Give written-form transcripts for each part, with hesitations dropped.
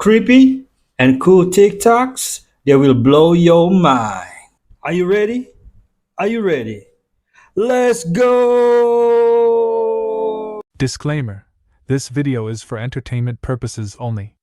creepy and cool TikToks that will blow your mind. Are you ready? Are you ready? Let's go! Disclaimer: this video is for entertainment purposes only.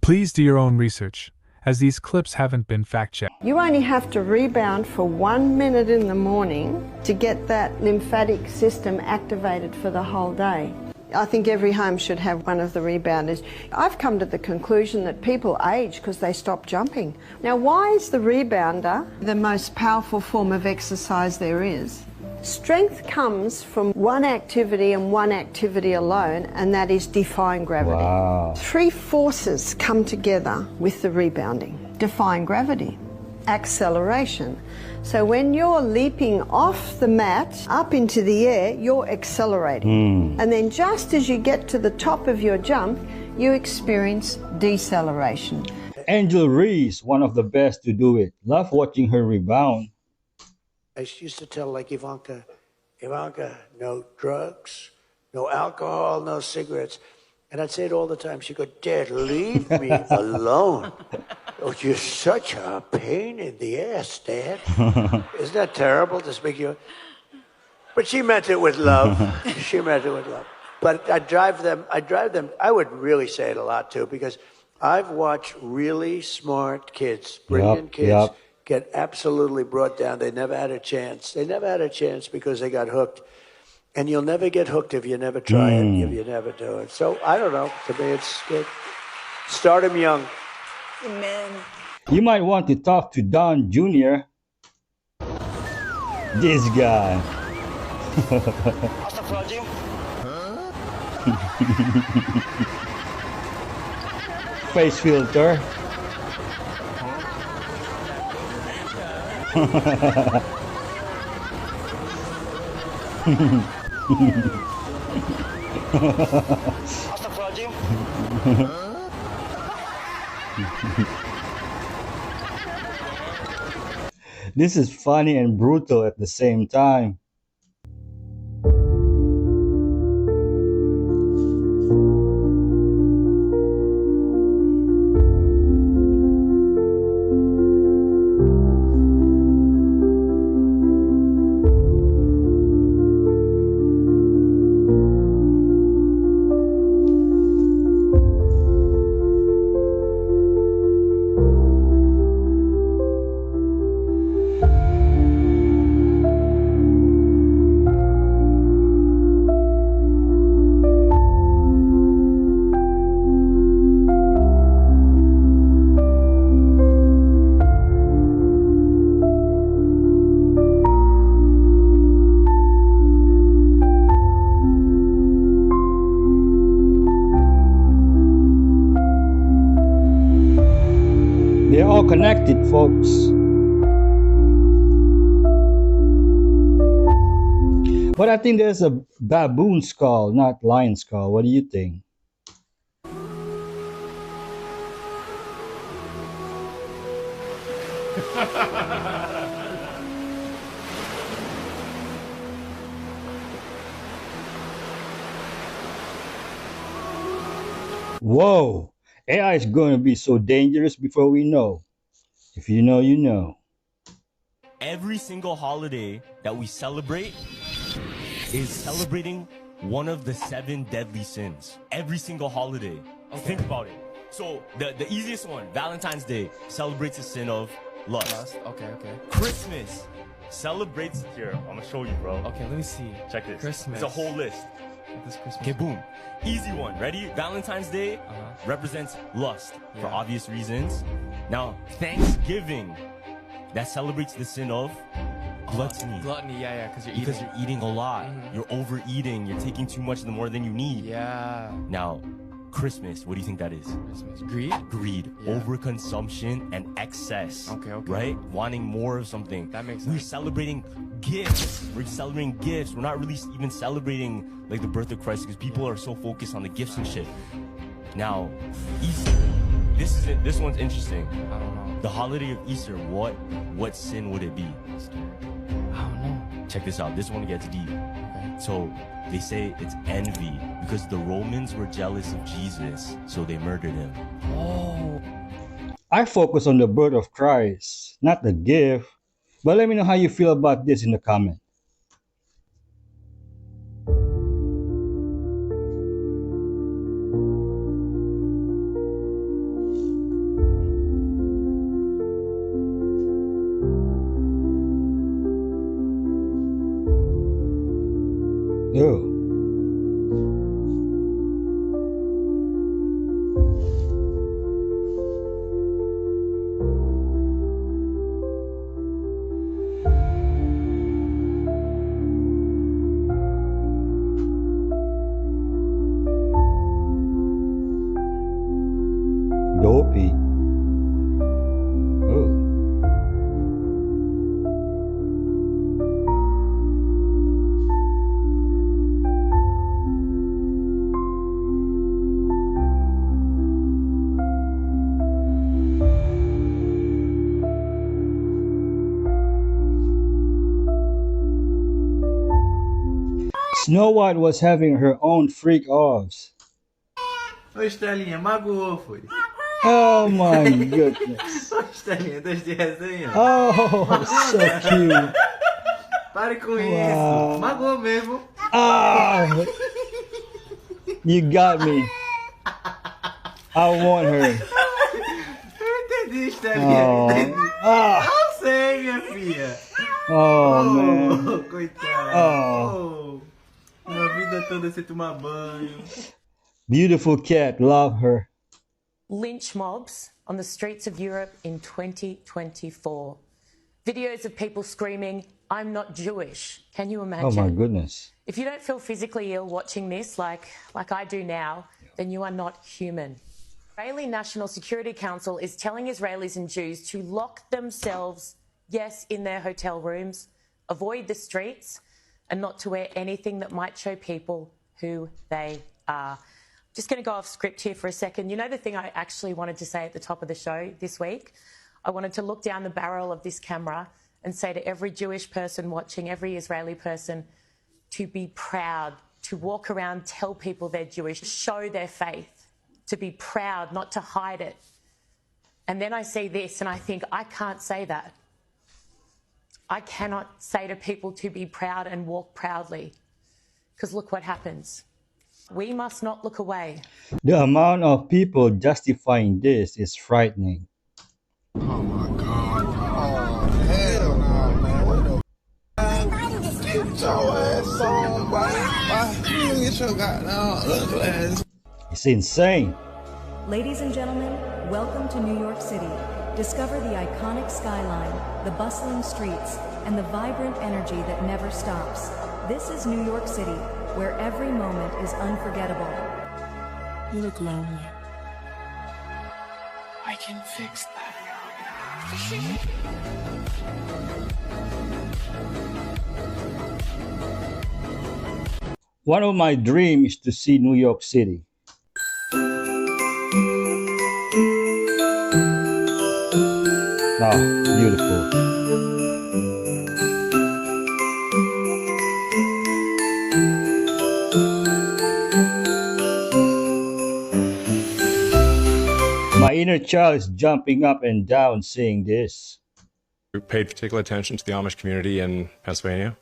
Please do your own research, as these clips haven't been fact-checked. You only have to rebound for 1 minute in the morning to get that lymphatic system activated for the whole day. I think every home should have one of the rebounders. I've come to the conclusion that people age because they stop jumping. Now, why is the rebounder the most powerful form of exercise there is? Strength comes from one activity and one activity alone, and that is defying gravity. Wow. Three forces come together with the rebounding. Defying gravity, acceleration. So when you're leaping off the mat up into the air, you're accelerating. And then just as you get to the top of your jump, you experience deceleration. Angel Reese, one of the best to do it. Love watching her rebound. I used to tell like Ivanka, no drugs, no alcohol, no cigarettes. And I'd say it all the time. She'd go, Dad, leave me alone. Oh, you're such a pain in the ass, Dad. Isn't that terrible to speak you? But she meant it with love. She meant it with love. But I drive them, I would really say it a lot too, because I've watched really smart kids, brilliant kids, get absolutely brought down. They never had a chance. They never had a chance because they got hooked. And you'll never get hooked if you never try it, if you never do it. So, I don't know. To me, it's good. Start them young. Amen. You might want to talk to Don Jr. This guy. Face filter. This is funny and brutal at the same time. They're all connected, folks. But I think there's a baboon skull, not lion skull. What do you think? Whoa! AI is going to be so dangerous before we know. If you know, you know. Every single holiday that we celebrate is celebrating one of the 7 deadly sins. Every single holiday. Okay. Think about it. So the easiest one, Valentine's Day, celebrates the sin of lust. Okay. Christmas celebrates, here, I'm gonna show you, bro. Okay, let me see. Check this. Christmas. It's a whole list. This Christmas. Okay, boom. Easy one. Ready? Valentine's Day represents lust for obvious reasons. Now, Thanksgiving, that celebrates the sin of gluttony. Gluttony, yeah, because you're eating a lot. You're overeating. You're taking too much the more than you need. Yeah. Now, Christmas, what do you think that is? Christmas. Greed? Greed. Yeah. Overconsumption and excess. Okay. Right? Wanting more of something. That makes We're sense. celebrating gifts. We're celebrating gifts. We're not really even celebrating like the birth of Christ because people are so focused on the gifts and shit. Now, Easter. This one's interesting. I don't know. The holiday of Easter, what sin would it be? Easter. I don't know. Check this out. This one gets deep. Okay. So they say it's envy because the Romans were jealous of Jesus, so they murdered him. Oh, I focus on the birth of Christ, not the gift. But let me know how you feel about this in the comment. Oh. Dopey. Oh. Snow White was having her own freak offs. Ô, Estrelinha, magoou, foi. Oh my goodness. Ô, Estrelinha, dois de resenha. Oh, so cute. Pare com Wow. isso. Magoou mesmo. Ah, you got me. I want her. Eu entendi, Estrelinha. Oh, Entendi. ah, Eu sei, minha filha. oh man. Coitada. Oh. Uma vida toda sem tomar banho. Beautiful cat, love her. Lynch mobs on the streets of Europe in 2024. Videos of people screaming, "I'm not Jewish." Can you imagine? Oh my goodness. If you don't feel physically ill watching this like I do now, then you are not human. Israeli National Security Council is telling Israelis and Jews to lock themselves, yes, in their hotel rooms, avoid the streets, and not to wear anything that might show people who they are. Just going to go off script here for a second. You know the thing I actually wanted to say at the top of the show this week? I wanted to look down the barrel of this camera and say to every Jewish person watching, every Israeli person, to be proud, to walk around, tell people they're Jewish, show their faith, to be proud, not to hide it. And then I see this and I think, I can't say that. I cannot say to people to be proud and walk proudly, because look what happens. We must not look away. The amount of people justifying this is frightening. Oh my God. Oh, hell no, man. What the get your ass on, boy. You get your goddamn ugly ass. It's insane. Ladies and gentlemen, welcome to New York City. Discover the iconic skyline, the bustling streets, and the vibrant energy that never stops. This is New York City, where every moment is unforgettable. You look lonely. I can fix that. One of my dreams is to see New York City. Ah, beautiful. My inner child is jumping up and down seeing this. We paid particular attention to the Amish community in Pennsylvania.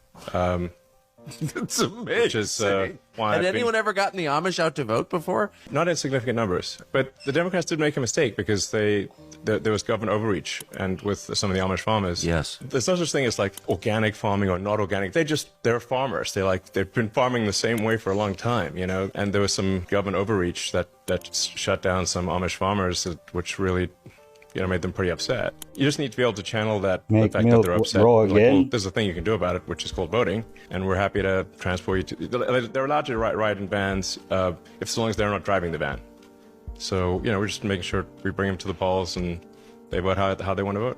That's amazing. Which is why Had I've anyone ever gotten the Amish out to vote before? not in significant numbers. But the Democrats did make a mistake because there was government overreach, and with some of the Amish farmers. Yes. There's no such thing as like organic farming or not organic. They're farmers. They've been farming the same way for a long time, you know. And there was some government overreach that shut down some Amish farmers, which really, you know, made them pretty upset. You just need to be able to channel the Make fact that milk they're upset. raw Like, again. well, there's a thing you can do about it, which is called voting, and we're happy to transport you to. They're allowed to ride in vans, as long as they're not driving the van. So, you know, we're just making sure we bring them to the polls and they vote how they want to vote,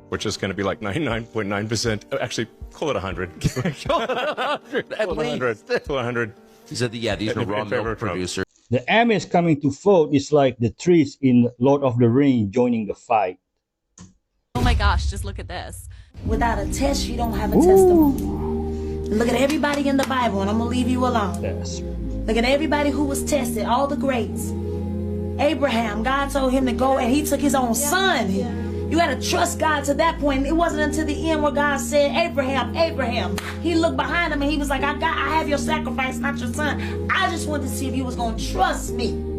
which is going to be like 99.9%. Actually, call it 100. At least. Call it 100. He said, yeah, these are In raw favor milk of Trump. producers. The Amish coming to vote is like the trees in Lord of the Rings joining the fight. Oh my gosh, just look at this. Without a test, you don't have a testimony. Look at everybody in the Bible, and I'm going to leave you alone. Yes. Look at everybody who was tested, all the greats. Abraham, God told him to go and he took his own son. You got to trust God to that point. It wasn't until the end where God said, Abraham, Abraham. He looked behind him and he was like, I have your sacrifice, not your son. I just wanted to see if you was going to trust me.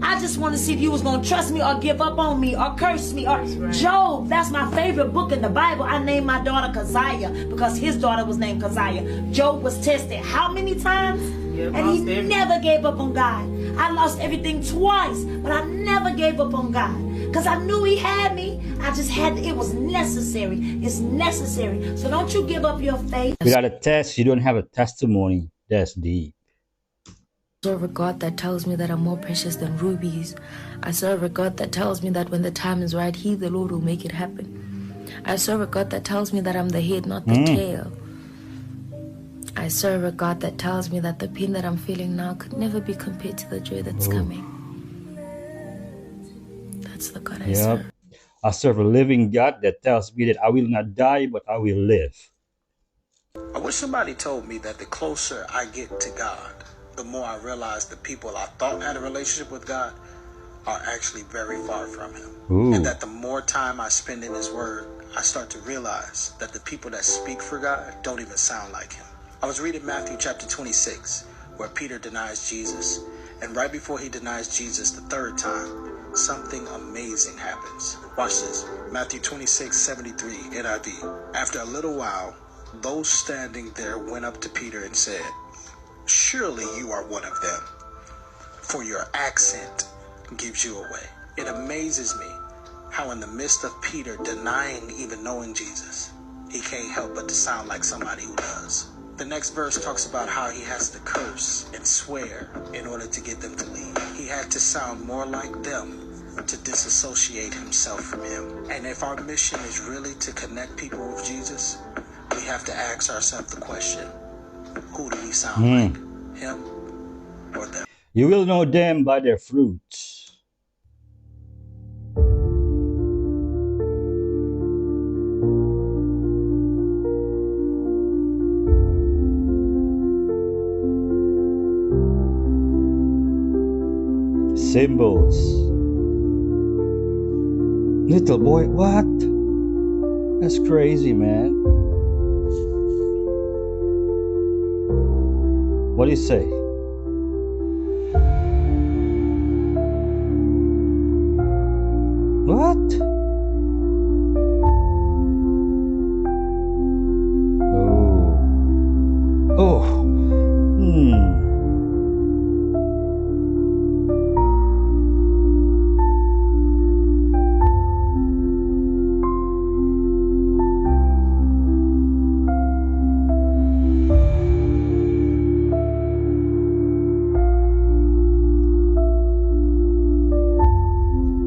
I just wanted to see if you was going to trust me or give up on me or curse me. Or Job, that's my favorite book in the Bible. I named my daughter Keziah because his daughter was named Keziah. Job was tested how many times? And he never gave up on God. I lost everything twice, but I never gave up on God. Because I knew he had me. I just had to, it was necessary. It's necessary. So don't you give up your faith. Without a test, you don't have a testimony. That's deep. I serve a God that tells me that I'm more precious than rubies. I serve a God that tells me that when the time is right, he, the Lord, will make it happen. I serve a God that tells me that I'm the head, not the tail. I serve a God that tells me that the pain that I'm feeling now could never be compared to the joy that's coming. That's the God I serve. I serve a living God that tells me that I will not die, but I will live. I wish somebody told me that the closer I get to God, the more I realize the people I thought had a relationship with God are actually very far from him. And that the more time I spend in his word, I start to realize that the people that speak for God don't even sound like him. I was reading Matthew chapter 26, where Peter denies Jesus. And right before he denies Jesus the third time, something amazing happens. Watch this. Matthew 26:73 NIV. After a little while, those standing there went up to Peter and said, "Surely you are one of them, for your accent gives you away." It amazes me how in the midst of Peter denying even knowing Jesus, he can't help but to sound like somebody who does. The next verse talks about how he has to curse and swear in order to get them to leave. He had to sound more like them to disassociate himself from him. And if our mission is really to connect people with Jesus, we have to ask ourselves the question, who do we sound like? Him or them? You will know them by their fruits. Symbols. Little boy, what? That's crazy, man. What do you say? What? Oh.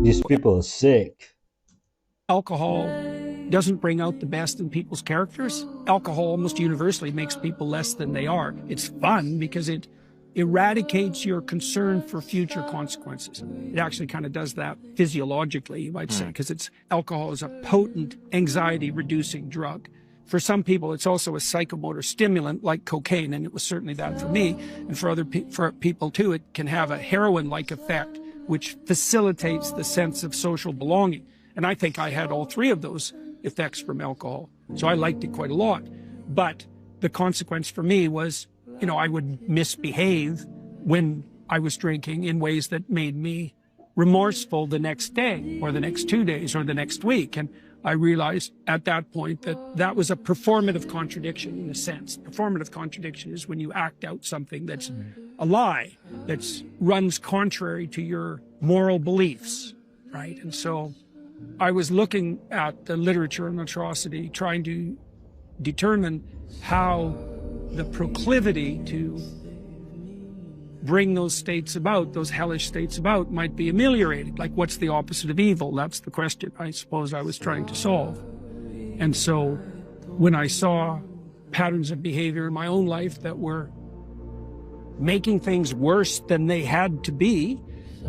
These people are sick. Alcohol doesn't bring out the best in people's characters. Alcohol almost universally makes people less than they are. It's fun because it eradicates your concern for future consequences. It actually kind of does that physiologically, you might say, because alcohol is a potent anxiety-reducing drug. For some people, it's also a psychomotor stimulant like cocaine, and it was certainly that for me. And for other for people too, it can have a heroin-like effect, which facilitates the sense of social belonging. And I think I had all three of those effects from alcohol. So I liked it quite a lot. But the consequence for me was, I would misbehave when I was drinking in ways that made me remorseful the next day or the next 2 days or the next week. And I realized at that point that that was a performative contradiction in a sense. Performative contradiction is when you act out something that's a lie, that runs contrary to your moral beliefs, right? And so I was looking at the literature on atrocity, trying to determine how the proclivity to bring those states about, those hellish states about, might be ameliorated. Like, what's the opposite of evil? That's the question I suppose I was trying to solve. And so when I saw patterns of behavior in my own life that were making things worse than they had to be,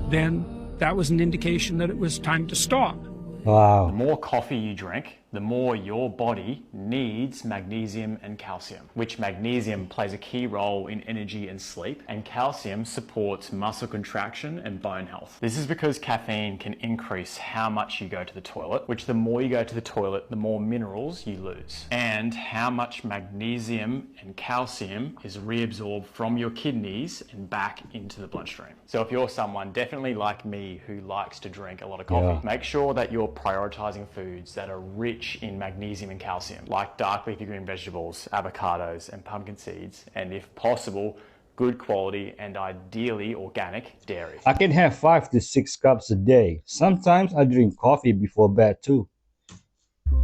then that was an indication that it was time to stop. Wow. The more coffee you drink, the more your body needs magnesium and calcium, which magnesium plays a key role in energy and sleep, and calcium supports muscle contraction and bone health. This is because caffeine can increase how much you go to the toilet, which the more you go to the toilet, the more minerals you lose. And how much magnesium and calcium is reabsorbed from your kidneys and back into the bloodstream. So if you're someone definitely like me who likes to drink a lot of coffee, make sure that you're prioritizing foods that are rich in magnesium and calcium, like dark leafy green vegetables, avocados, and pumpkin seeds, and if possible, good quality and ideally organic dairy. I can have 5 to 6 cups a day. Sometimes I drink coffee before bed too.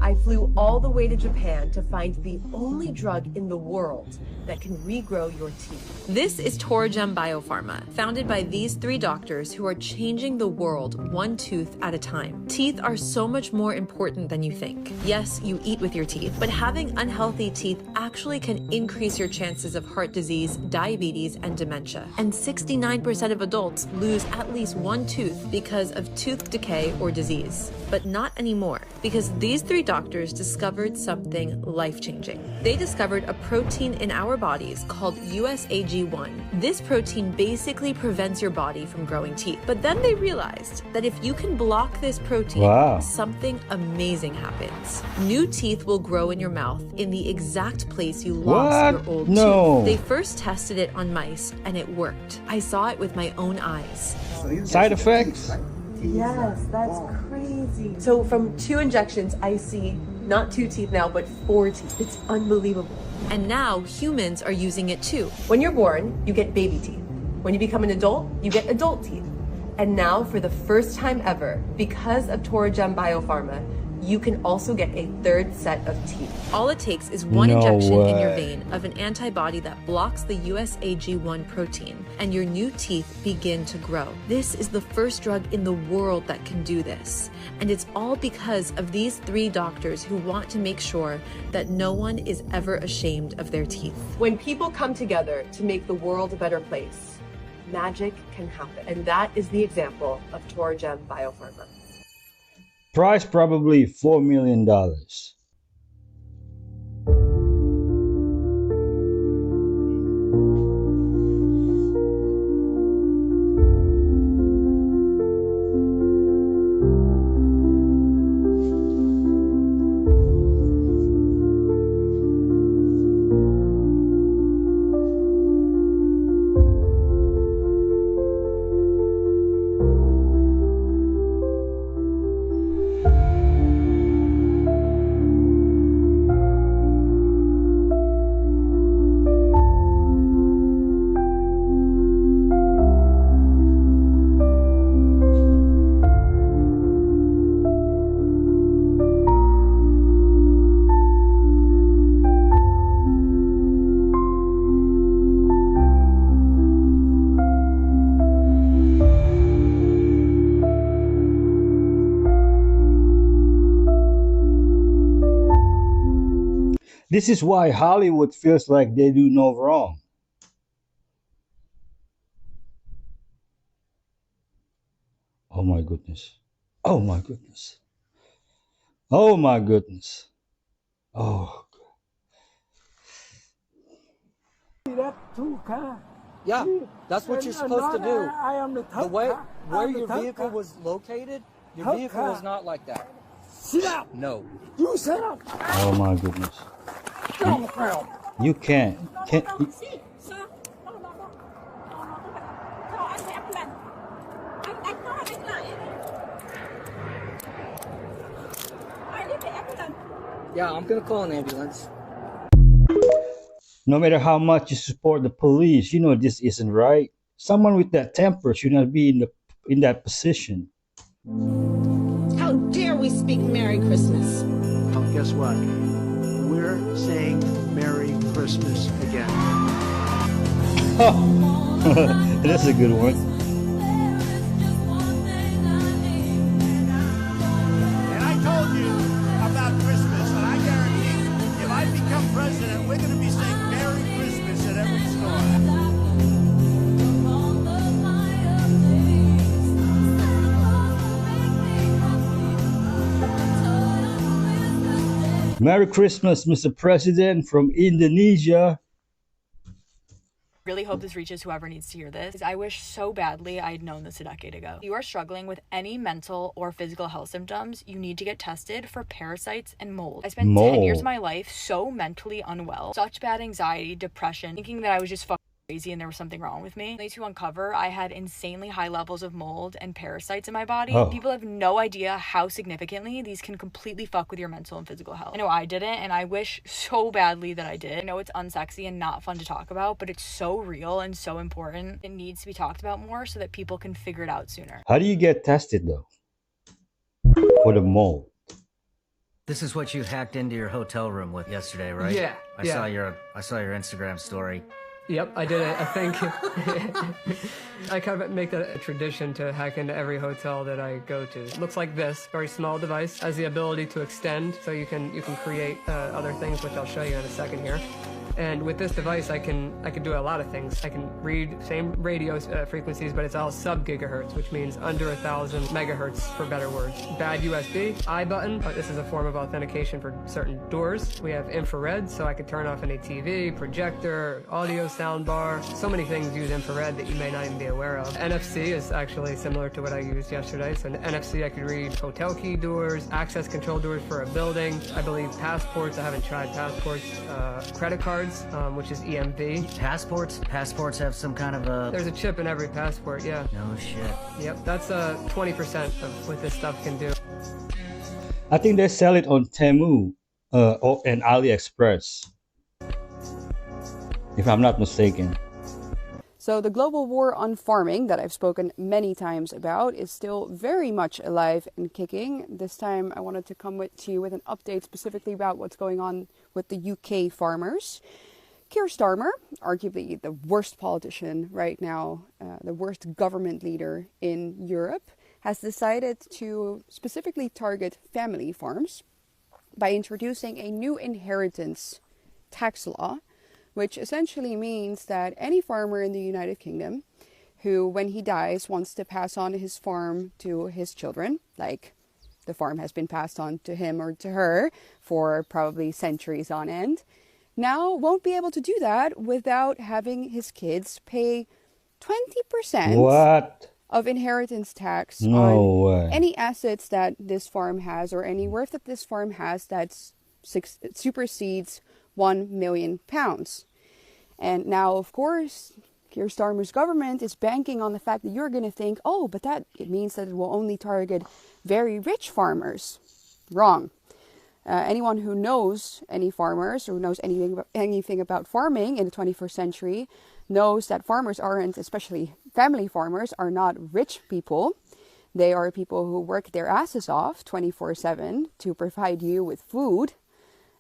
I flew all the way to Japan to find the only drug in the world that can regrow your teeth. This is Torogem Biopharma, founded by these 3 doctors who are changing the world one tooth at a time. Teeth are so much more important than you think. Yes, you eat with your teeth, but having unhealthy teeth actually can increase your chances of heart disease, diabetes, and dementia. And 69% of adults lose at least one tooth because of tooth decay or disease. But not anymore, because these 3 doctors discovered something life-changing. They discovered a protein in our bodies called USAG1. This protein basically prevents your body from growing teeth. But then they realized that if you can block this protein, something amazing happens. New teeth will grow in your mouth in the exact place you lost your old tooth. They first tested it on mice and it worked. I saw it with my own eyes. Side effects? Yes, that's crazy. So from 2 injections, I see not 2 teeth now, but 4 teeth. It's unbelievable. And now humans are using it too. When you're born, you get baby teeth. When you become an adult, you get adult teeth. And now, for the first time ever, because of Torogem Biopharma, you can also get a 3rd set of teeth. All it takes is one injection in your vein of an antibody that blocks the USAG1 protein, and your new teeth begin to grow. This is the first drug in the world that can do this. And it's all because of these 3 doctors who want to make sure that no one is ever ashamed of their teeth. When people come together to make the world a better place, magic can happen. And that is the example of Torogem Biopharma. Price probably $4 million. This is why Hollywood feels like they do no wrong. Oh my goodness. Oh my goodness. Oh my goodness. Oh. That two car. Yeah, that's what you're supposed to do. I am the The way car. where I'm the your top vehicle car. was located, your Top vehicle car. was not like that. Sit up. No. You sit up. Oh my goodness. Get on the ground. You can't. Yeah, I'm gonna call an ambulance. No matter how much you support the police, you know this isn't right. Someone with that temper should not be in that position. How dare we speak Merry Christmas? Oh, guess what? We're saying Merry Christmas again. That's a good one. And I told you about Christmas, and I guarantee if I become president, we're going to be saying Merry Christmas at every store. Merry Christmas, Mr. President from Indonesia. Really hope this reaches whoever needs to hear this. I wish so badly I'd known this a decade ago. If you are struggling with any mental or physical health symptoms, you need to get tested for parasites and mold. I spent 10 years of my life so mentally unwell, such bad anxiety, depression, thinking that I was just fucking crazy and there was something wrong with me. Only to uncover I had insanely high levels of mold and parasites in my body. People have no idea how significantly these can completely fuck with your mental and physical health. I know I didn't, and I wish so badly that I did. I know it's unsexy and not fun to talk about, but it's so real and so important. It needs to be talked about more so that people can figure it out sooner. How do you get tested though? For the mold? This is what you hacked into your hotel room with yesterday, right? Yeah, I saw your Instagram story. Yep, I did it. I think I kind of make that a tradition to hack into every hotel that I go to. It looks like this, very small device, has the ability to extend, so you can create other things, which I'll show you in a second here. And with this device, I can do a lot of things. I can read same radio frequencies, but it's all sub-gigahertz, which means under 1,000 megahertz, for better words. Bad USB, I button. This is a form of authentication for certain doors. We have infrared, so I could turn off any TV, projector, audio soundbar. So many things use infrared that you may not even be aware of. NFC is actually similar to what I used yesterday. So in NFC, I could read hotel key doors, access control doors for a building. I believe passports. I haven't tried passports. Credit cards. Which is EMV. Passports have some kind of a... There's a chip in every passport, yeah. No shit. Yep, that's 20% of what this stuff can do. I think they sell it on Temu and AliExpress, if I'm not mistaken. So the global war on farming that I've spoken many times about is still very much alive and kicking. This time I wanted to come to you with an update specifically about what's going on with the UK farmers. Keir Starmer, arguably the worst politician right now, the worst government leader in Europe, has decided to specifically target family farms by introducing a new inheritance tax law, which essentially means that any farmer in the United Kingdom who, when he dies, wants to pass on his farm to his children, like the farm has been passed on to him or to her for probably centuries on end, now won't be able to do that without having his kids pay 20% of inheritance tax on any assets that this farm has or any worth that this farm has that supersedes £1 million. And now, of course, Keir Starmer's government is banking on the fact that you're going to think, oh, but it means that it will only target very rich farmers. Wrong. Anyone who knows any farmers or knows anything about farming in the 21st century knows that farmers aren't, especially family farmers, are not rich people. They are people who work their asses off 24/7 to provide you with food.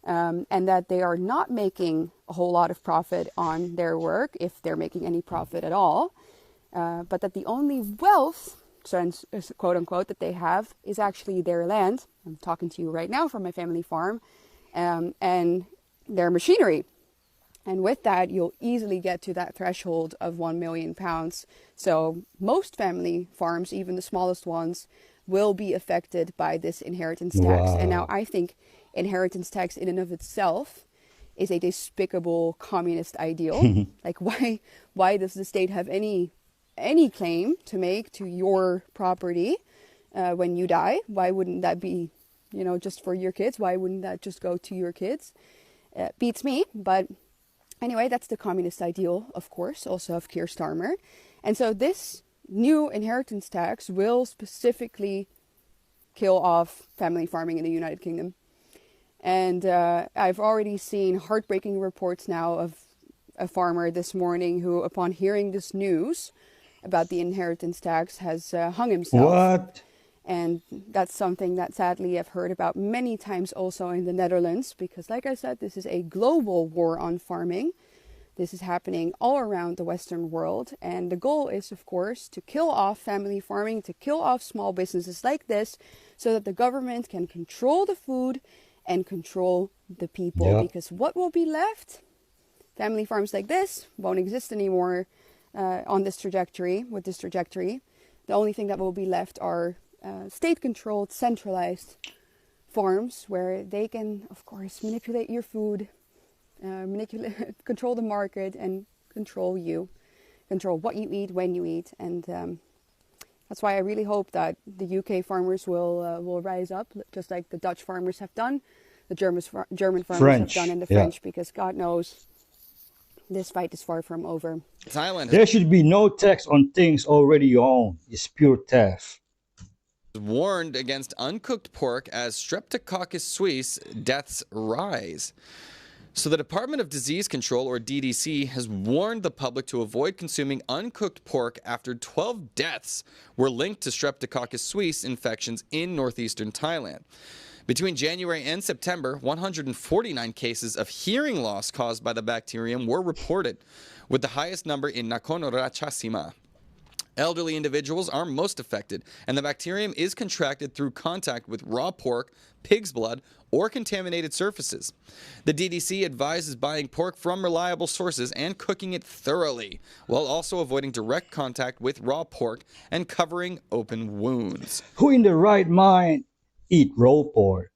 And that they are not making a whole lot of profit on their work, if they're making any profit at all, but that the only wealth, quote unquote, that they have is actually their land. I'm talking to you right now from my family farm, and their machinery. And with that, you'll easily get to that threshold of £1 million. So most family farms, even the smallest ones, will be affected by this inheritance tax. And now I think inheritance tax in and of itself is a despicable communist ideal. Like, why does the state have any claim to make to your property when you die? Why wouldn't that be, just for your kids? Why wouldn't that just go to your kids? Beats me. But anyway, that's the communist ideal, of course, also of Keir Starmer. And so this new inheritance tax will specifically kill off family farming in the United Kingdom. And I've already seen heartbreaking reports now of a farmer this morning who, upon hearing this news about the inheritance tax, has hung himself. What? And that's something that sadly I've heard about many times also in the Netherlands, because like I said, this is a global war on farming. This is happening all around the Western world. And the goal is, of course, to kill off family farming, to kill off small businesses like this, so that the government can control the food and control the people. Yep. Because what will be left? Family farms like this won't exist anymore on this trajectory, with this trajectory. The only thing that will be left are state-controlled, centralized farms where they can, of course, manipulate your food, control the market, and control you, control what you eat, when you eat, and that's why I really hope that the UK farmers will rise up, just like the Dutch farmers have done, the German farmers have done, and the French, because God knows this fight is far from over. Thailand There should be no tax on things already owned. It's pure theft. warned against uncooked pork as Streptococcus suis deaths rise. So the Department of Disease Control, or DDC, has warned the public to avoid consuming uncooked pork after 12 deaths were linked to Streptococcus suis infections in northeastern Thailand. Between January and September, 149 cases of hearing loss caused by the bacterium were reported, with the highest number in Nakhon Ratchasima. Elderly individuals are most affected, and the bacterium is contracted through contact with raw pork, pig's blood, or contaminated surfaces. The DDC advises buying pork from reliable sources and cooking it thoroughly, while also avoiding direct contact with raw pork and covering open wounds. Who in the right mind eat raw pork?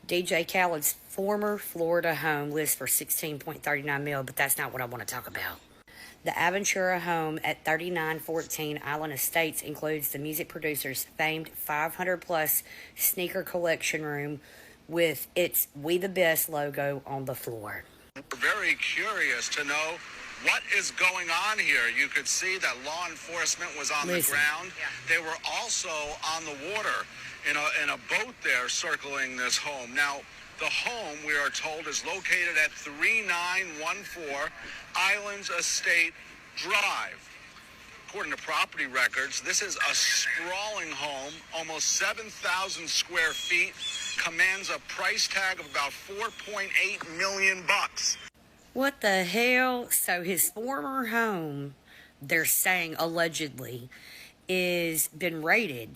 DJ Khaled's former Florida home lists for $16.39 million, but that's not what I want to talk about. The Aventura home at 3914 Island Estates includes the music producer's famed 500-plus sneaker collection room with its We the Best logo on the floor. We're very curious to know what is going on here. You could see that law enforcement was on the ground. They were also on the water in a boat there circling this home. Now, the home, we are told, is located at 3914 Islands Estate Drive. According to property records, this is a sprawling home, almost 7,000 square feet, commands a price tag of about $4.8 million. What the hell? So his former home, they're saying allegedly, is been raided,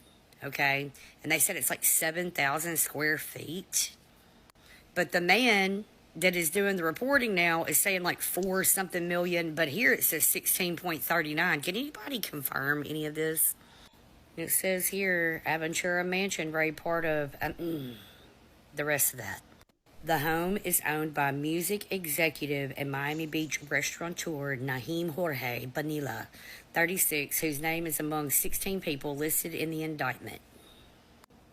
okay? And they said it's like 7,000 square feet. But the man that is doing the reporting now is saying like 4-something million, but here it says 16.39. Can anybody confirm any of this? It says here, Aventura Mansion, very part of the rest of that. The home is owned by music executive and Miami Beach restaurateur Naheem Jorge Bonilla, 36, whose name is among 16 people listed in the indictment.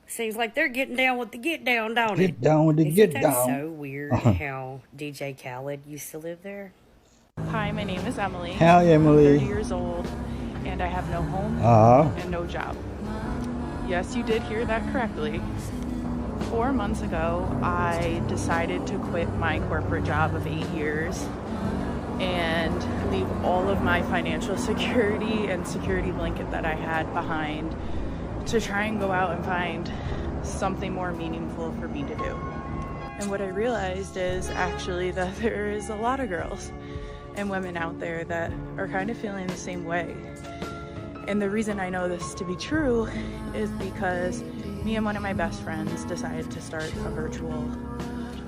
Seems like they're getting down with the get down, don't it? Get down with the get down. That's so weird how DJ Khaled used to live there. Hi, my name is Emily. Hi, Emily. I'm 30 years old, and I have no home and no job. Yes, you did hear that correctly. 4 months ago, I decided to quit my corporate job of 8 years and leave all of my financial security and security blanket that I had behind to try and go out and find something more meaningful for me to do. And what I realized is actually that there is a lot of girls and women out there that are kind of feeling the same way. And the reason I know this to be true is because me and one of my best friends decided to start a virtual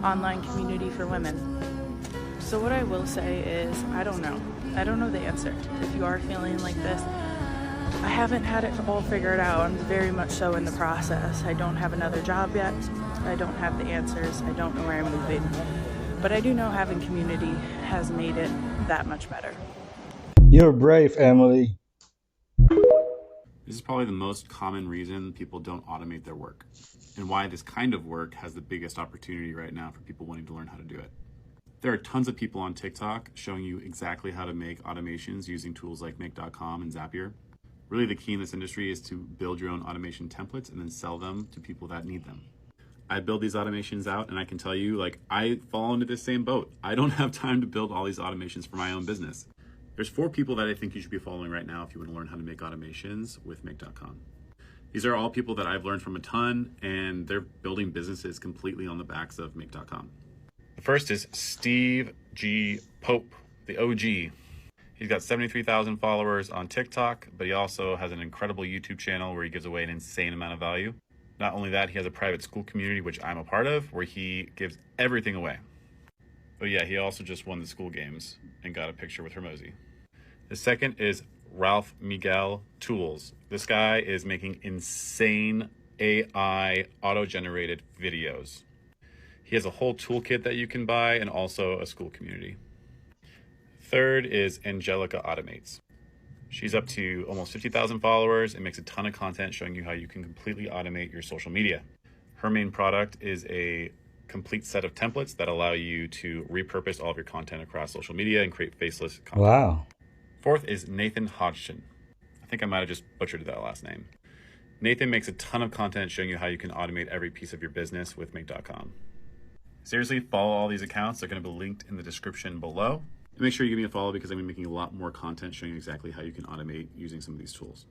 online community for women. So what I will say is, I don't know. I don't know the answer. If you are feeling like this, I haven't had it all figured out. I'm very much so in the process. I don't have another job yet. I don't have the answers. I don't know where I'm moving. But I do know having community has made it that much better. You're brave, Emily. This is probably the most common reason people don't automate their work, and why this kind of work has the biggest opportunity right now for people wanting to learn how to do it. There are tons of people on TikTok showing you exactly how to make automations using tools like Make.com and Zapier. Really, the key in this industry is to build your own automation templates and then sell them to people that need them. I build these automations out, and I can tell you, like, I fall into this same boat. I don't have time to build all these automations for my own business. There's 4 people that I think you should be following right now if you want to learn how to make automations with Make.com. These are all people that I've learned from a ton, and they're building businesses completely on the backs of Make.com. The first is Steve G. Pope, the OG. He's got 73,000 followers on TikTok, but he also has an incredible YouTube channel where he gives away an insane amount of value. Not only that, he has a private school community, which I'm a part of, where he gives everything away. Oh yeah, he also just won the school games and got a picture with Hermosi. The second is Ralph Miguel Tools. This guy is making insane AI auto-generated videos. He has a whole toolkit that you can buy and also a school community. Third is Angelica Automates. She's up to almost 50,000 followers and makes a ton of content showing you how you can completely automate your social media. Her main product is a complete set of templates that allow you to repurpose all of your content across social media and create faceless content. Wow. Fourth is Nathan Hodgson. I think I might have just butchered that last name. Nathan makes a ton of content showing you how you can automate every piece of your business with Make.com. Seriously, follow all these accounts. They're going to be linked in the description below. And make sure you give me a follow because I'm going to be making a lot more content showing you exactly how you can automate using some of these tools.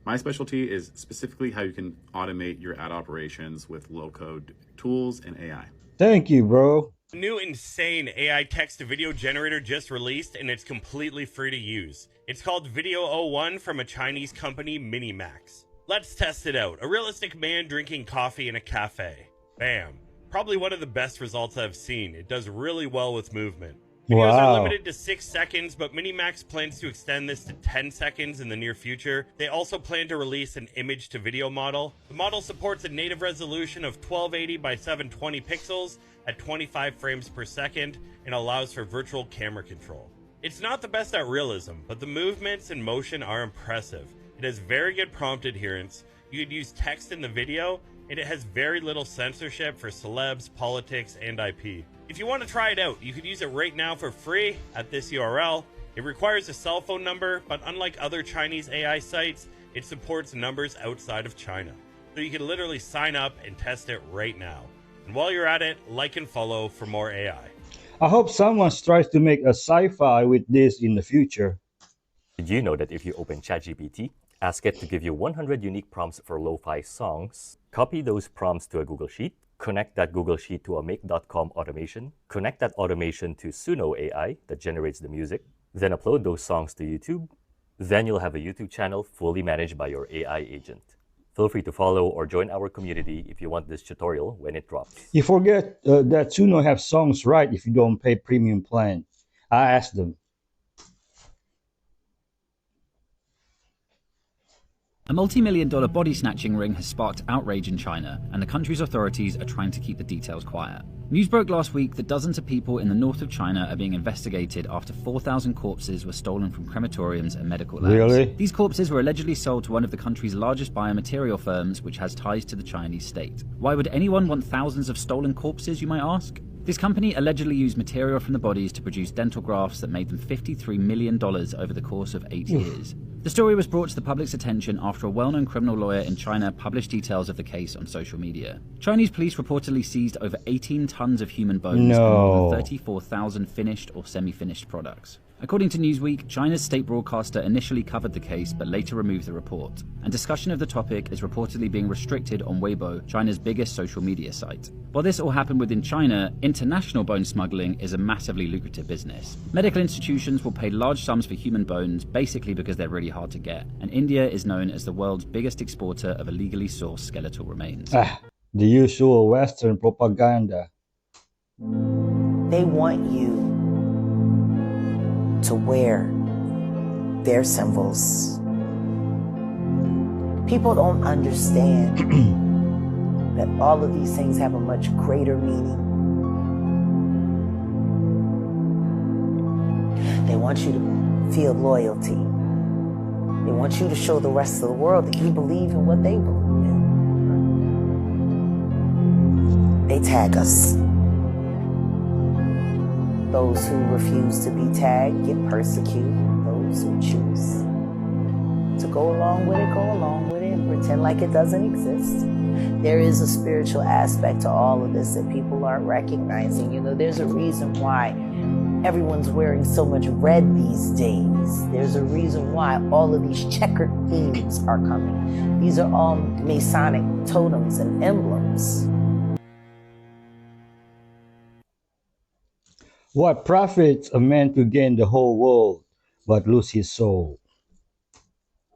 My specialty is specifically how you can automate your ad operations with low-code tools and AI. Thank you, bro. A new insane AI text-to-video generator just released, and it's completely free to use. It's called Video 01 from a Chinese company, Minimax. Let's test it out. A realistic man drinking coffee in a cafe. Bam. Probably one of the best results I've seen. It does really well with movement. Videos are limited to 6 seconds, but Minimax plans to extend this to 10 seconds in the near future. They also plan to release an image-to-video model. The model supports a native resolution of 1280 by 720 pixels at 25 frames per second and allows for virtual camera control. It's not the best at realism, but the movements and motion are impressive. It has very good prompt adherence. You could use text in the video, and it has very little censorship for celebs, politics, and IP. If you want to try it out, you could use it right now for free at this URL. It requires a cell phone number, but unlike other Chinese AI sites, it supports numbers outside of China. So you can literally sign up and test it right now. And while you're at it, like and follow for more AI. I hope someone tries to make a sci-fi with this in the future. Did you know that if you open ChatGPT, ask it to give you 100 unique prompts for lo-fi songs, copy those prompts to a Google Sheet, connect that Google Sheet to a Make.com automation, connect that automation to Suno AI that generates the music, then upload those songs to YouTube, then you'll have a YouTube channel fully managed by your AI agent. Feel free to follow or join our community if you want this tutorial when it drops. You forget that Suno have songs right if you don't pay premium plan. I asked them. A multi-million-dollar body snatching ring has sparked outrage in China, and the country's authorities are trying to keep the details quiet. News broke last week that dozens of people in the north of China are being investigated after 4,000 corpses were stolen from crematoriums and medical labs. Really? These corpses were allegedly sold to one of the country's largest biomaterial firms, which has ties to the Chinese state. Why would anyone want thousands of stolen corpses, you might ask? This company allegedly used material from the bodies to produce dental grafts that made them $53 million over the course of 8 years. The story was brought to the public's attention after a well-known criminal lawyer in China published details of the case on social media. Chinese police reportedly seized over 18 tons of human bones and more than 34,000 finished or semi-finished products. According to Newsweek, China's state broadcaster initially covered the case but later removed the report, and discussion of the topic is reportedly being restricted on Weibo, China's biggest social media site. While this all happened within China, international bone smuggling is a massively lucrative business. Medical institutions will pay large sums for human bones basically because they're really hard to get, and India is known as the world's biggest exporter of illegally sourced skeletal remains. The usual Western propaganda. They want you to wear their symbols. People don't understand that all of these things have a much greater meaning. They want you to feel loyalty. They want you to show the rest of the world that you believe in what they believe in. They tag us. Those who refuse to be tagged get persecuted. Those who choose to go along with it, go along with it and pretend like it doesn't exist. There is a spiritual aspect to all of this that people aren't recognizing. You know, there's a reason why everyone's wearing so much red these days. There's a reason why all of these checkered themes are coming. These are all Masonic totems and emblems. What profits a man to gain the whole world but lose his soul?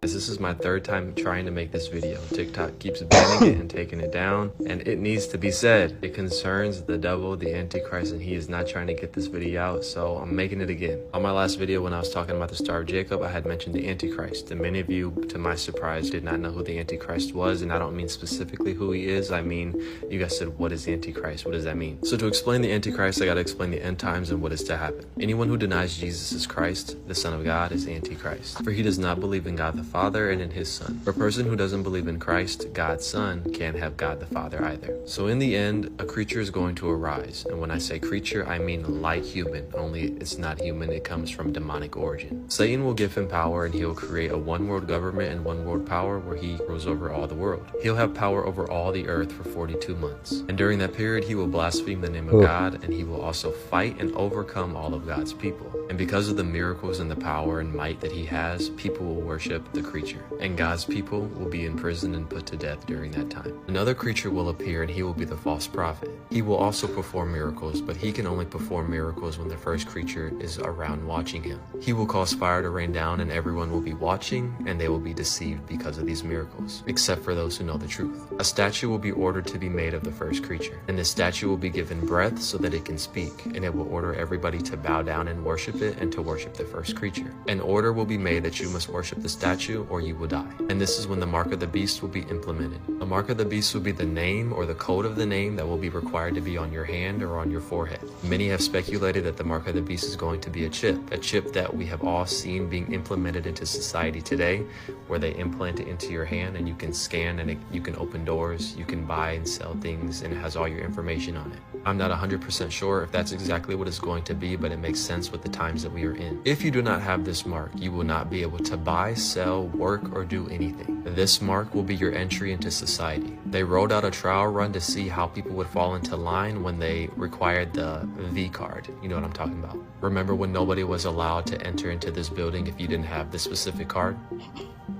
This is my third time trying to make this video. TikTok keeps banning it and taking it down, and it needs to be said. It concerns the devil, the Antichrist, and he is not trying to get this video out, so I'm making it again. On my last video when I was talking about the Star of Jacob, I had mentioned the Antichrist, and many of you, to my surprise, did not know who the Antichrist was, and I don't mean specifically who he is. I mean, you guys said, what is the Antichrist? What does that mean? So to explain the Antichrist, I gotta explain the end times and what is to happen. Anyone who denies Jesus is Christ, the Son of God, is Antichrist. For he does not believe in God the Father and in his Son. For a person who doesn't believe in Christ, God's Son, can't have God the Father either. So in the end, a creature is going to arise. And when I say creature, I mean like human, only it's not human, it comes from demonic origin. Satan will give him power and he'll create a one world government and one world power where he rules over all the world. He'll have power over all the earth for 42 months. And during that period, he will blaspheme the name of God, and he will also fight and overcome all of God's people. And because of the miracles and the power and might that he has, people will worship the creature. And God's people will be in prison and put to death during that time. Another creature will appear and he will be the false prophet. He will also perform miracles, but he can only perform miracles when the first creature is around watching him. He will cause fire to rain down and everyone will be watching, and they will be deceived because of these miracles, except for those who know the truth. A statue will be ordered to be made of the first creature, and the statue will be given breath so that it can speak, and it will order everybody to bow down and worship it and to worship the first creature. An order will be made that you must worship the statue or you will die. And this is when the mark of the beast will be implemented. The mark of the beast will be the name or the code of the name that will be required to be on your hand or on your forehead. Many have speculated that the mark of the beast is going to be a chip that we have all seen being implemented into society today, where they implant it into your hand and you can scan and you can open doors, you can buy and sell things, and it has all your information on it. I'm not 100% sure if that's exactly what it's going to be, but it makes sense with the times that we are in. If you do not have this mark, you will not be able to buy, sell, work, or do anything. This mark will be your entry into society. They rolled out a trial run to see how people would fall into line when they required the V card. You know what I'm talking about. Remember when nobody was allowed to enter into this building if you didn't have this specific card?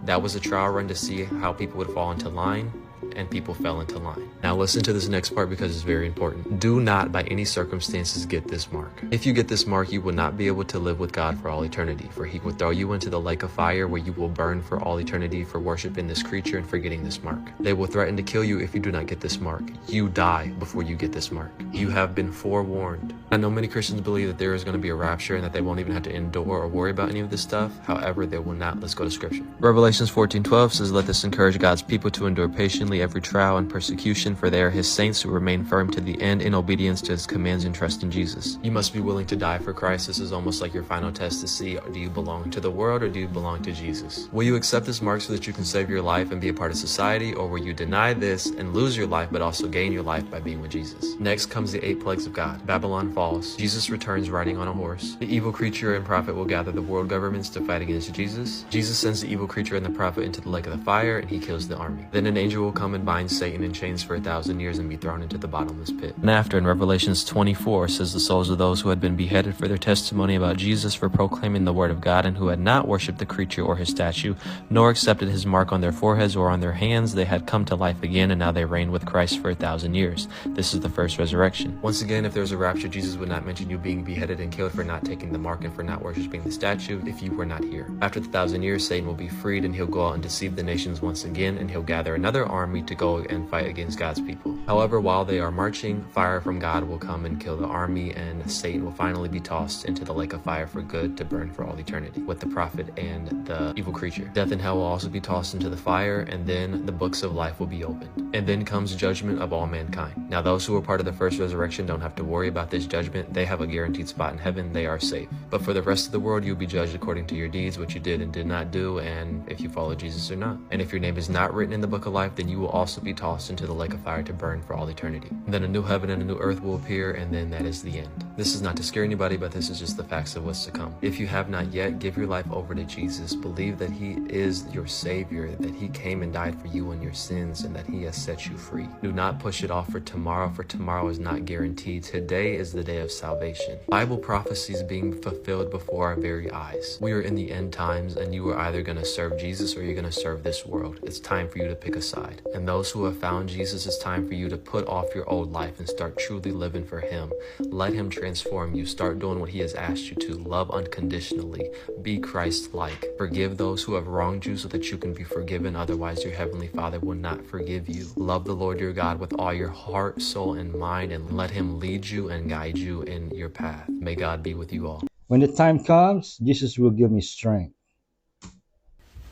That was a trial run to see how people would fall into line, and people fell into line. Now listen to this next part because it's very important. Do not by any circumstances get this mark. If you get this mark, you will not be able to live with God for all eternity, for he will throw you into the lake of fire where you will burn for all eternity for worshiping this creature and for getting this mark. They will threaten to kill you if you do not get this mark. You die before you get this mark. You have been forewarned. I know many Christians believe that there is going to be a rapture and that they won't even have to endure or worry about any of this stuff. However, they will not. Let's go to scripture. Revelations 14:12 says, "Let this encourage God's people to endure patiently every trial and persecution, for they are his saints who remain firm to the end in obedience to his commands and trust in Jesus." You must be willing to die for Christ. This is almost like your final test to see, do you belong to the world or do you belong to Jesus? Will you accept this mark so that you can save your life and be a part of society, or will you deny this and lose your life but also gain your life by being with Jesus? Next comes the 8 plagues of God. Babylon falls. Jesus returns riding on a horse. The evil creature and prophet will gather the world governments to fight against Jesus. Jesus sends the evil creature and the prophet into the lake of the fire, and he kills the army. Then an angel will come and bind Satan in chains for 1,000 years and be thrown into the bottomless pit. And after, in Revelations 24, says the souls of those who had been beheaded for their testimony about Jesus, for proclaiming the word of God, and who had not worshipped the creature or his statue, nor accepted his mark on their foreheads or on their hands, they had come to life again, and now they reign with Christ for 1,000 years. This is the first resurrection. Once again, if there was a rapture, Jesus would not mention you being beheaded and killed for not taking the mark and for not worshipping the statue if you were not here. After the 1,000 years, Satan will be freed, and he'll go out and deceive the nations once again, and he'll gather another army to go and fight against God's people. However, while they are marching, fire from God will come and kill the army, and Satan will finally be tossed into the lake of fire for good to burn for all eternity with the prophet and the evil creature. Death and hell will also be tossed into the fire, and then the books of life will be opened. And then comes judgment of all mankind. Now those who were part of the first resurrection don't have to worry about this judgment. They have a guaranteed spot in heaven. They are safe. But for the rest of the world, you'll be judged according to your deeds, what you did and did not do, and if you follow Jesus or not. And if your name is not written in the book of life, then you will also be tossed into the lake of fire to burn for all eternity. And then a new heaven and a new earth will appear, and then that is the end. This is not to scare anybody, but this is just the facts of what's to come. If you have not yet, give your life over to Jesus. Believe that he is your savior, that he came and died for you and your sins, and that he has set you free. Do not push it off for tomorrow is not guaranteed. Today is the day of salvation. Bible prophecies being fulfilled before our very eyes. We are in the end times, and you are either going to serve Jesus or you're going to serve this world. It's time for you to pick a side. And those who have found Jesus, it's time for you to put off your old life and start truly living for him. Let him transform you. Start doing what he has asked you to. Love unconditionally. Be Christ-like. Forgive those who have wronged you so that you can be forgiven. Otherwise, your heavenly Father will not forgive you. Love the Lord your God with all your heart, soul, and mind, and let him lead you and guide you in your path. May God be with you all. When the time comes, Jesus will give me strength.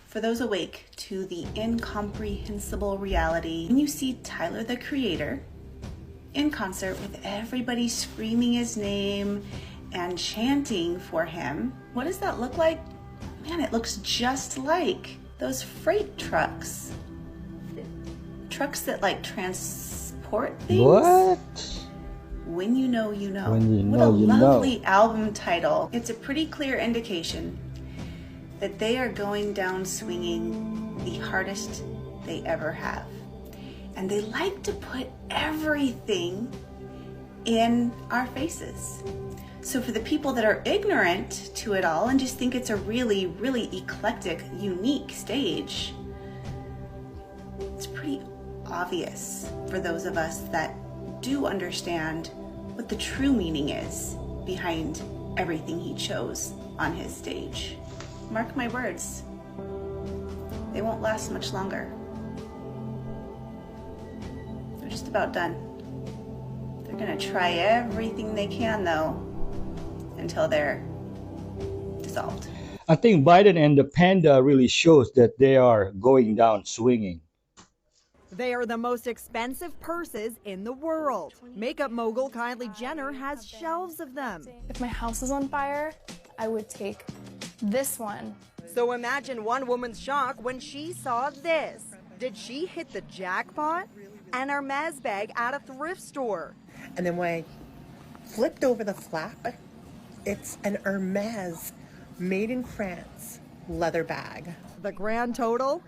For those awake to the incomprehensible reality, when you see Tyler the Creator in concert with everybody screaming his name and chanting for him, what does that look like? Man, it looks just like those freight trucks. Trucks that like transport things. What? When you know, you know. When you What know, a you know. lovely album title. It's a pretty clear indication that they are going down swinging the hardest they ever have. And they like to put everything in our faces. So for the people that are ignorant to it all and just think it's a really, really eclectic, unique stage, it's pretty obvious for those of us that do understand what the true meaning is behind everything he chose on his stage. Mark my words, they won't last much longer. They're just about done. They're gonna try everything they can though, until they're dissolved. I think Biden and the panda really shows that they are going down swinging. They are the most expensive purses in the world. Makeup mogul Kylie Jenner has shelves of them. If my house was on fire, I would take this one. So imagine one woman's shock when she saw this. Did she hit the jackpot? An Hermes bag at a thrift store. And then when I flipped over the flap, it's an Hermes made in France leather bag. The grand total?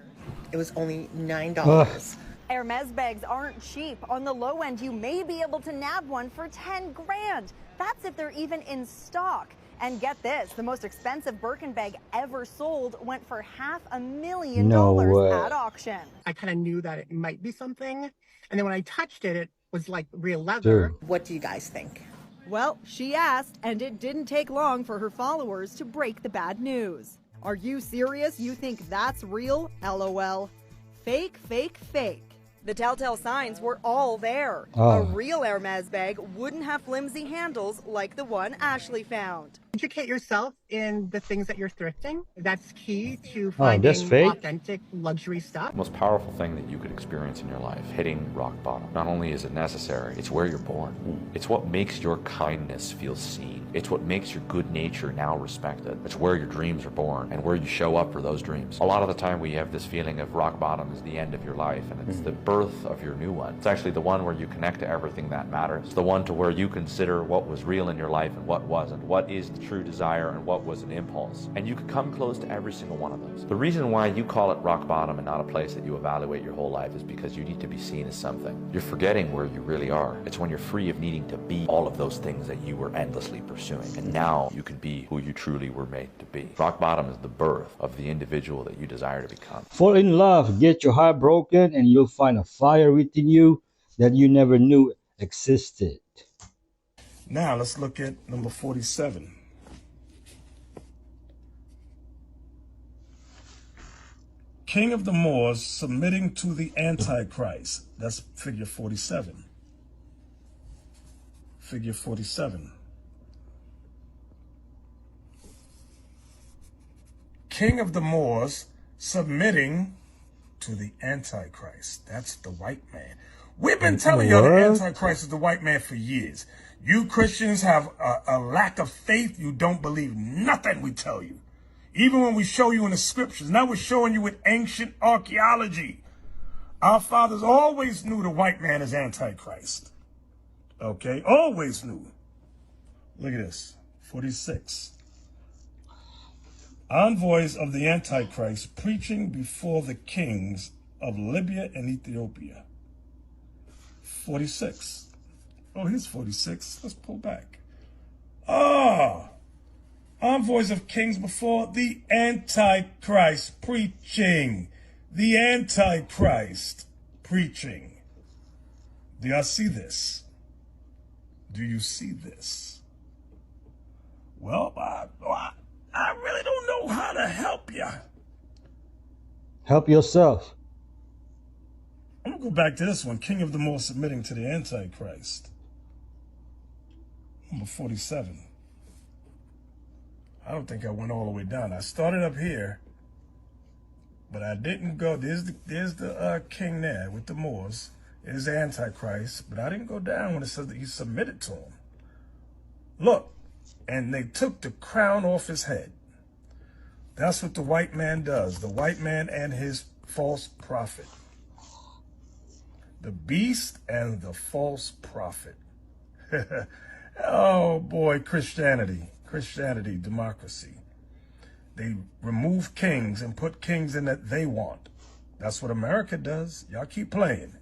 It was only $9. Hermes bags aren't cheap. On the low end, you may be able to nab one for 10 grand. That's if they're even in stock. And get this, the most expensive Birkin bag ever sold went for $500,000 No way. at auction. I kind of knew that it might be something. And then when I touched it, it was like real leather. Dude. What do you guys think? Well, she asked, and it didn't take long for her followers to break the bad news. Are you serious? You think that's real? LOL. Fake, fake, fake. The telltale signs were all there. Oh. A real Hermes bag wouldn't have flimsy handles like the one Ashley found. Educate yourself in the things that you're thrifting. That's key to that's finding fake? authentic luxury stuff. The most powerful thing that you could experience in your life, hitting rock bottom. Not only is it necessary, it's where you're born. It's what makes your kindness feel seen. It's what makes your good nature now respected. It's where your dreams are born and where you show up for those dreams. A lot of the time we have this feeling of rock bottom is the end of your life, and it's the birth of your new one. It's actually the one where you connect to everything that matters. It's the one to where you consider what was real in your life and what wasn't. What is the true desire and what was an impulse. And you could come close to every single one of those. The reason why you call it rock bottom and not a place that you evaluate your whole life is because you need to be seen as something. You're forgetting where you really are. It's when you're free of needing to be all of those things that you were endlessly pursuing. And now you can be who you truly were made to be. Rock bottom is the birth of the individual that you desire to become. Fall in love, get your heart broken, and you'll find a fire within you that you never knew existed. Now let's look at number 47. King of the Moors submitting to the Antichrist. That's figure 47. Figure 47. King of the Moors submitting to the Antichrist. That's the white man. We've been telling you the Antichrist is the white man for years. You Christians have a lack of faith. You don't believe nothing we tell you. Even when we show you in the scriptures. Now we're showing you with ancient archaeology. Our fathers always knew the white man is Antichrist. Okay? Always knew. Look at this. 46. Envoys of the Antichrist preaching before the kings of Libya and Ethiopia. 46. Oh, here's 46. Let's pull back. Envoys of kings before the Antichrist preaching. The Antichrist preaching. Do y'all see this? Do you see this? Well, I really don't know how to help you. Help yourself. I'm gonna go back to this one. King of the Moors submitting to the Antichrist. Number 47. I don't think I went all the way down. I started up here, but I didn't go. There's the king there with the Moors. There's the Antichrist, but I didn't go down when it says that he submitted to him. Look, and they took the crown off his head. That's what the white man does. The white man and his false prophet. The beast and the false prophet. Oh boy, Christianity, democracy. They remove kings and put kings in that they want. That's what America does. Y'all keep playing.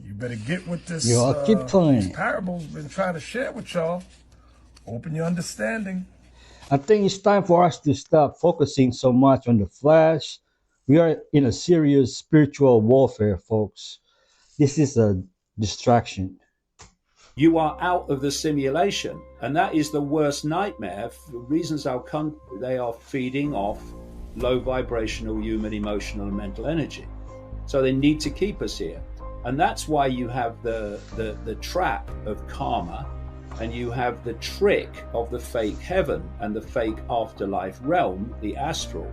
You better get with this. Y'all keep playing. These parables been trying to share with y'all. Open your understanding. I think it's time for us to stop focusing so much on the flesh. We are in a serious spiritual warfare, folks. This is a distraction. You are out of the simulation, and that is the worst nightmare for reasons I'll come to. They are feeding off low vibrational human emotional and mental energy, so they need to keep us here. And that's why you have the trap of karma, and you have the trick of the fake heaven and the fake afterlife realm, the astral,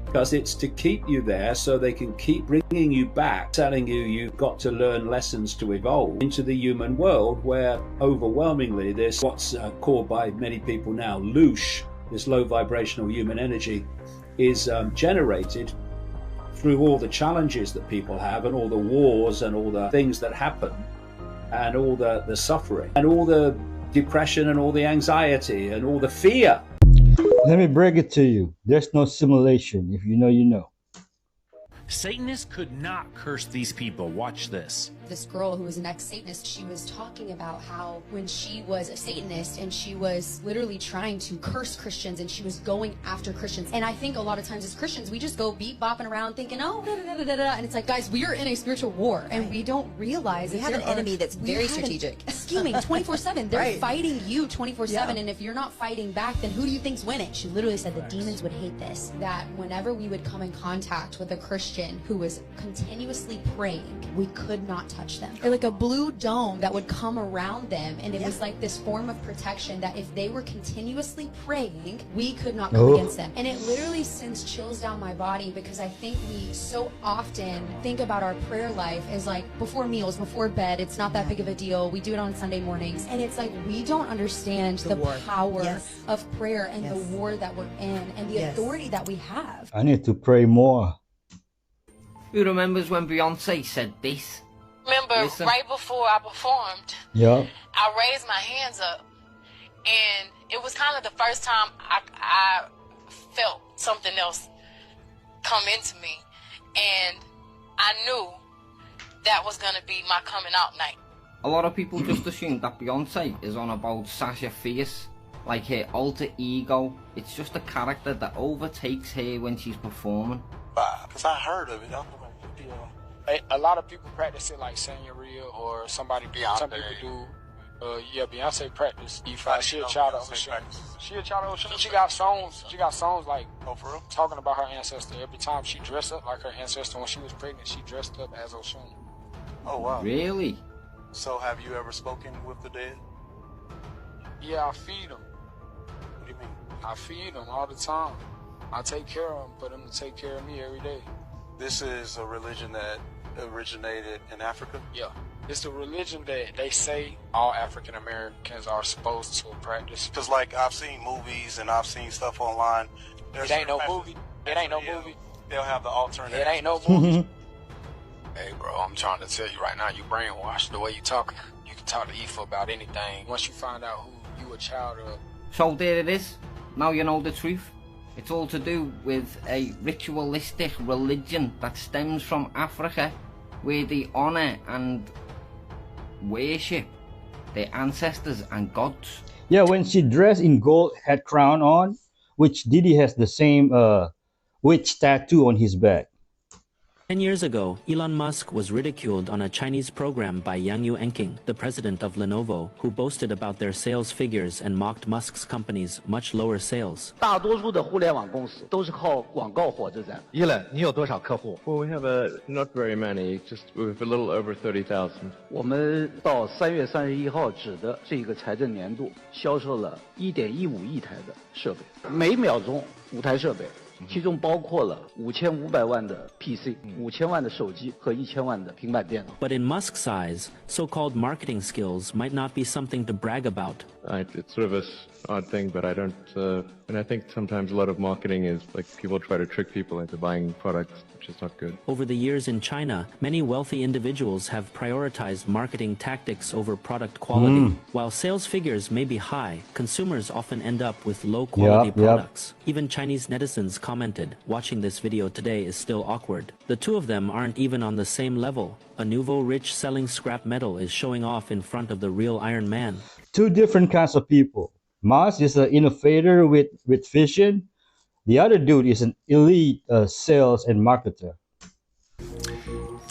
because it's to keep you there so they can keep bringing you back, telling you you've got to learn lessons to evolve into the human world, where overwhelmingly this, what's called by many people now loosh, this low vibrational human energy, is generated through all the challenges that people have and all the wars and all the things that happen and all the suffering and all the depression and all the anxiety and all the fear. Let me break it to you. There's no simulation. If you know, you know. Satanists could not curse these people. Watch this. This girl who was an ex-Satanist, she was talking about how when she was a Satanist and she was literally trying to curse Christians and she was going after Christians. And I think a lot of times as Christians, we just go beat bopping around thinking, oh, da, da, da, da, da. And it's like, guys, we are in a spiritual war and we don't realize we have an enemy that's very strategic. Scheming 24/7. They're Right. fighting you 24/7. Yeah. And if you're not fighting back, then who do you think's winning? She literally said the demons would hate this. That whenever we would come in contact with a Christian who was continuously praying, we could not touch them. They're like a blue dome that would come around them, and it was like this form of protection that if they were continuously praying, we could not come against them. And it literally sends chills down my body, because I think we so often think about our prayer life as like before meals, before bed, it's not that big of a deal. We do it on Sunday mornings, and it's like we don't understand the power of prayer and the war that we're in and the authority that we have. I need to pray more. Who remembers when Beyonce said this? Remember, Listen. right before I performed, Yeah. I raised my hands up, and it was kind of the first time I felt something else come into me, and I knew that was going to be my coming out night. A lot of people just assume that Beyonce is on about Sasha Fierce, like her alter ego. It's just a character that overtakes her when she's performing. Because I heard of it. I was like, a lot of people practice it like Senorita or somebody. Beyonce. Some people do. Beyonce practice. She a child of Oshun. She a child of Oshun. She got songs. She got songs like talking about her ancestor. Every time she dressed up like her ancestor when she was pregnant, she dressed up as Oshun. Oh wow. Really? So have you ever spoken with the dead? Yeah, I feed them. What do you mean? I feed them all the time. I take care of them for them to take care of me every day. This is a religion that originated in Africa? Yeah. It's a religion that they say all African Americans are supposed to practice. Because, like, I've seen movies and I've seen stuff online. It ain't no movie. It ain't no movie. They'll have the alternate. It ain't no movie. Hey, bro, I'm trying to tell you right now, you brainwashed the way you talking. You can talk to Ifa about anything. Once you find out who you a child of. So there it is. Now you know the truth. It's all to do with a ritualistic religion that stems from Africa, where they honour and worship their ancestors and gods. Yeah, when she dressed in gold, had crown on, which Diddy has the same witch tattoo on his back. 10 years ago, Elon Musk was ridiculed on a Chinese program by Yang Yuanqing, the president of Lenovo, who boasted about their sales figures and mocked Musk's company's much lower sales. 大多数的互联网公司都是靠广告活着的。Elon，你有多少客户？ Well, we have not very many, just with a little over 30,000. 我们到3月31号止的这个财政年度销售了1.15亿台的设备，每秒钟5台设备。其中包括了5500万的 PC、5000万的手机和1000万的平板电脑。 But in Musk's eyes, so-called marketing skills might not be something to brag about. It's sort of an odd thing, but I don't. And I think sometimes a lot of marketing is like people try to trick people into buying products, which is not good. Over the years in China, many wealthy individuals have prioritized marketing tactics over product quality. While sales figures may be high, consumers often end up with low-quality products. Even Chinese netizens commented, watching this video today is still awkward. The two of them aren't even on the same level. A nouveau rich selling scrap metal is showing off in front of the real Iron Man. Two different kinds of people. Musk is an innovator with vision. The other dude is an elite sales and marketer.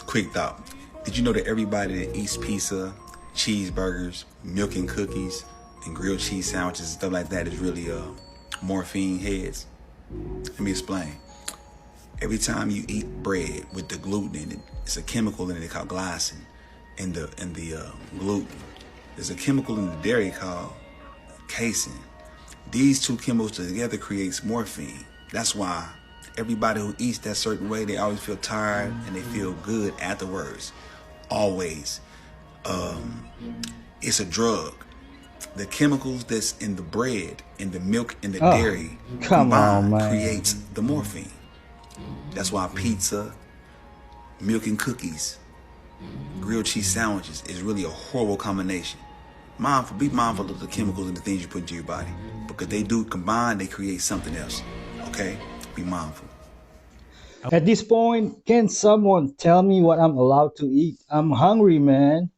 Quick thought. Did you know that everybody that eats pizza, cheeseburgers, milk and cookies, and grilled cheese sandwiches and stuff like that is really morphine heads? Let me explain. Every time you eat bread with the gluten in it, it's a chemical in it called glycine. In the gluten, there's a chemical in the dairy called casein. These two chemicals together creates morphine. That's why everybody who eats that certain way, they always feel tired and they feel good afterwards. Always. It's a drug. The chemicals that's in the bread, in the milk, in the dairy combined creates the morphine. That's why pizza, milk and cookies, grilled cheese sandwiches is really a horrible combination. Be mindful of the chemicals and the things you put into your body, because they do combine, they create something else. Okay? Be mindful. At this point, can someone tell me what I'm allowed to eat? I'm hungry, man.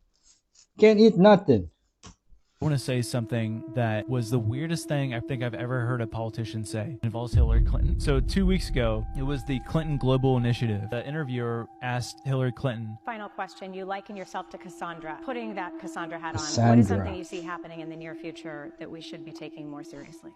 Can't eat nothing. I want to say something that was the weirdest thing I think I've ever heard a politician say. It involves Hillary Clinton. So 2 weeks ago, it was the Clinton Global Initiative. The interviewer asked Hillary Clinton, final question, you liken yourself to Cassandra. Putting that Cassandra hat on, Cassandra. what is something you see happening in the near future that we should be taking more seriously?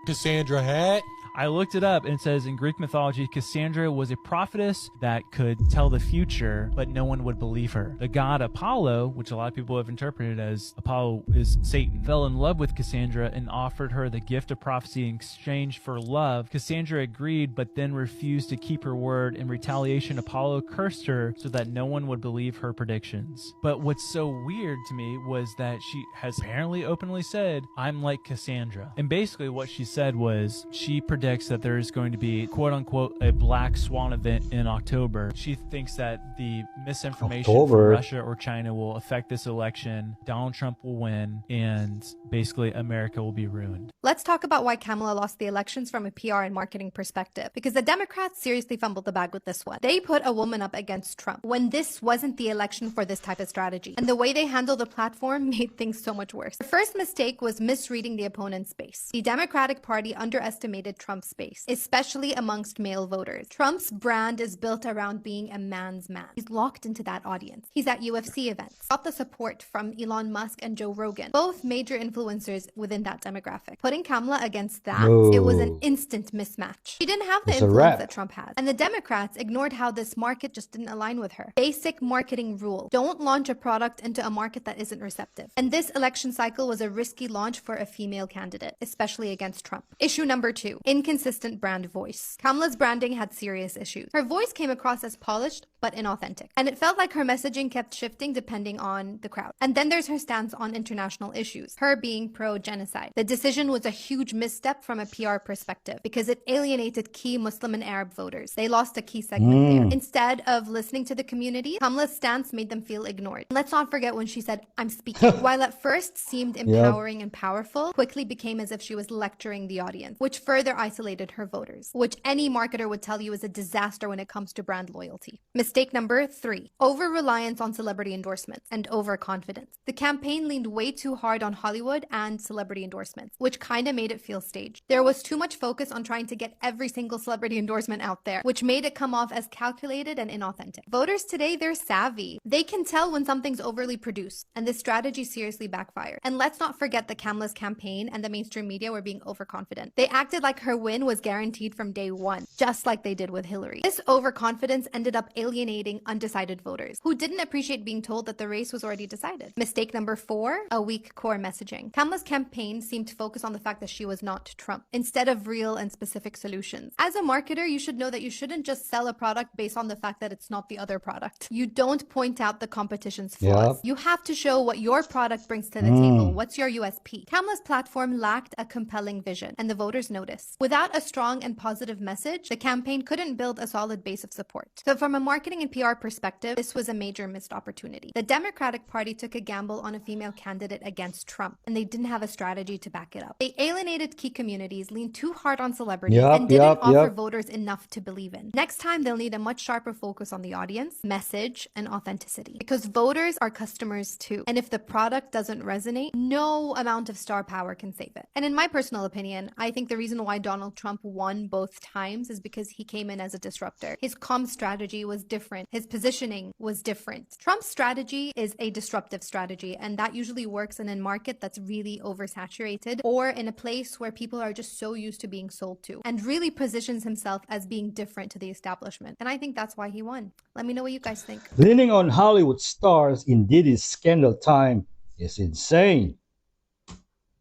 Cassandra hat? I looked it up and it says in Greek mythology, Cassandra was a prophetess that could tell the future, but no one would believe her. The god Apollo, which a lot of people have interpreted as Apollo is Satan, fell in love with Cassandra and offered her the gift of prophecy in exchange for love. Cassandra agreed, but then refused to keep her word. In retaliation, Apollo cursed her so that no one would believe her predictions. But what's so weird to me was that she has apparently openly said, I'm like Cassandra. And basically what she said was she predicts that there is going to be, quote unquote, a black swan event in October. She thinks that the misinformation from Russia or China will affect this election. Donald Trump will win, and basically America will be ruined. Let's talk about why Kamala lost the elections from a PR and marketing perspective, because the Democrats seriously fumbled the bag with this one. They put a woman up against Trump when this wasn't the election for this type of strategy, and the way they handled the platform made things so much worse. The first mistake was misreading the opponent's base. The Democratic Party underestimated Trump's base, especially amongst male voters. Trump's brand is built around being a man's man. He's locked into that audience. He's at UFC events. Got the support from Elon Musk and Joe Rogan, both major influencers within that demographic. Putting Kamala against that, it was an instant mismatch. She didn't have the influence that Trump has. And the Democrats ignored how this market just didn't align with her. Basic marketing rule. Don't launch a product into a market that isn't receptive. And this election cycle was a risky launch for a female candidate, especially against Trump. Issue number 2, inconsistent brand voice. Kamala's branding had serious issues. Her voice came across as polished, but inauthentic. And it felt like her messaging kept shifting depending on the crowd. And then there's her stance on international issues, her being pro-genocide. The decision was a huge misstep from a PR perspective because it alienated key Muslim and Arab voters. They lost a key segment there. Instead of listening to the community, Kamala's stance made them feel ignored. Let's not forget when she said, I'm speaking. While at first seemed empowering and powerful, quickly became as if she was lecturing the audience, which further isolated her voters, which any marketer would tell you is a disaster when it comes to brand loyalty. Mistake Mistake number 3, over-reliance on celebrity endorsements and overconfidence. The campaign leaned way too hard on Hollywood and celebrity endorsements, which kind of made it feel staged. There was too much focus on trying to get every single celebrity endorsement out there, which made it come off as calculated and inauthentic. Voters today, they're savvy. They can tell when something's overly produced, and this strategy seriously backfired. And let's not forget that Kamala's campaign and the mainstream media were being overconfident. They acted like her win was guaranteed from day one, just like they did with Hillary. This overconfidence ended up alienating undecided voters who didn't appreciate being told that the race was already decided. Mistake number 4, a weak core messaging. Kamala's campaign seemed to focus on the fact that she was not Trump, instead of real and specific solutions. As a marketer, you should know that you shouldn't just sell a product based on the fact that it's not the other product. You don't point out the competition's flaws. You have to show what your product brings to the table. What's your USP? Kamala's platform lacked a compelling vision, and the voters noticed. Without a strong and positive message, the campaign couldn't build a solid base of support. So from a marketing and PR perspective, this was a major missed opportunity. The Democratic Party took a gamble on a female candidate against Trump, and they didn't have a strategy to back it up. They alienated key communities, leaned too hard on celebrities, and didn't offer voters enough to believe in. Next time, they'll need a much sharper focus on the audience, message, and authenticity. Because voters are customers too. And if the product doesn't resonate, no amount of star power can save it. And in my personal opinion, I think the reason why Donald Trump won both times is because he came in as a disruptor. His comm strategy was different. His positioning was different. Trump's strategy is a disruptive strategy, and that usually works in a market that's really oversaturated or in a place where people are just so used to being sold to, and really positions himself as being different to the establishment. And I think that's why he won. Let me know what you guys think. Leaning on Hollywood stars in Diddy's scandal time is insane.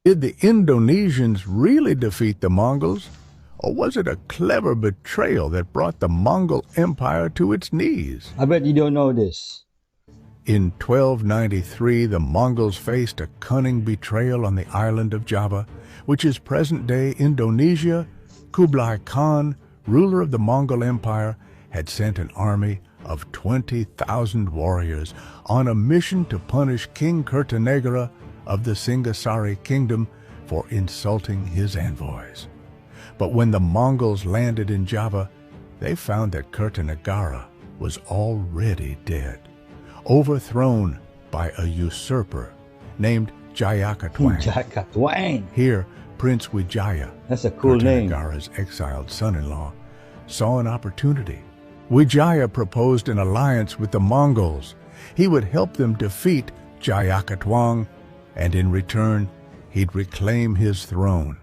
Did the Indonesians really defeat the Mongols? Or was it a clever betrayal that brought the Mongol Empire to its knees? I bet you don't know this. In 1293, the Mongols faced a cunning betrayal on the island of Java, which is present-day Indonesia. Kublai Khan, ruler of the Mongol Empire, had sent an army of 20,000 warriors on a mission to punish King Kertanegara of the Singasari kingdom for insulting his envoys. But when the Mongols landed in Java, they found that Kertanegara was already dead, overthrown by a usurper named Jayakatwang. Jayakatwang. Here, Prince Wijaya, that's a cool name, Kertanegara's exiled son-in-law, saw an opportunity. Wijaya proposed an alliance with the Mongols. He would help them defeat Jayakatwang, and in return, he'd reclaim his throne.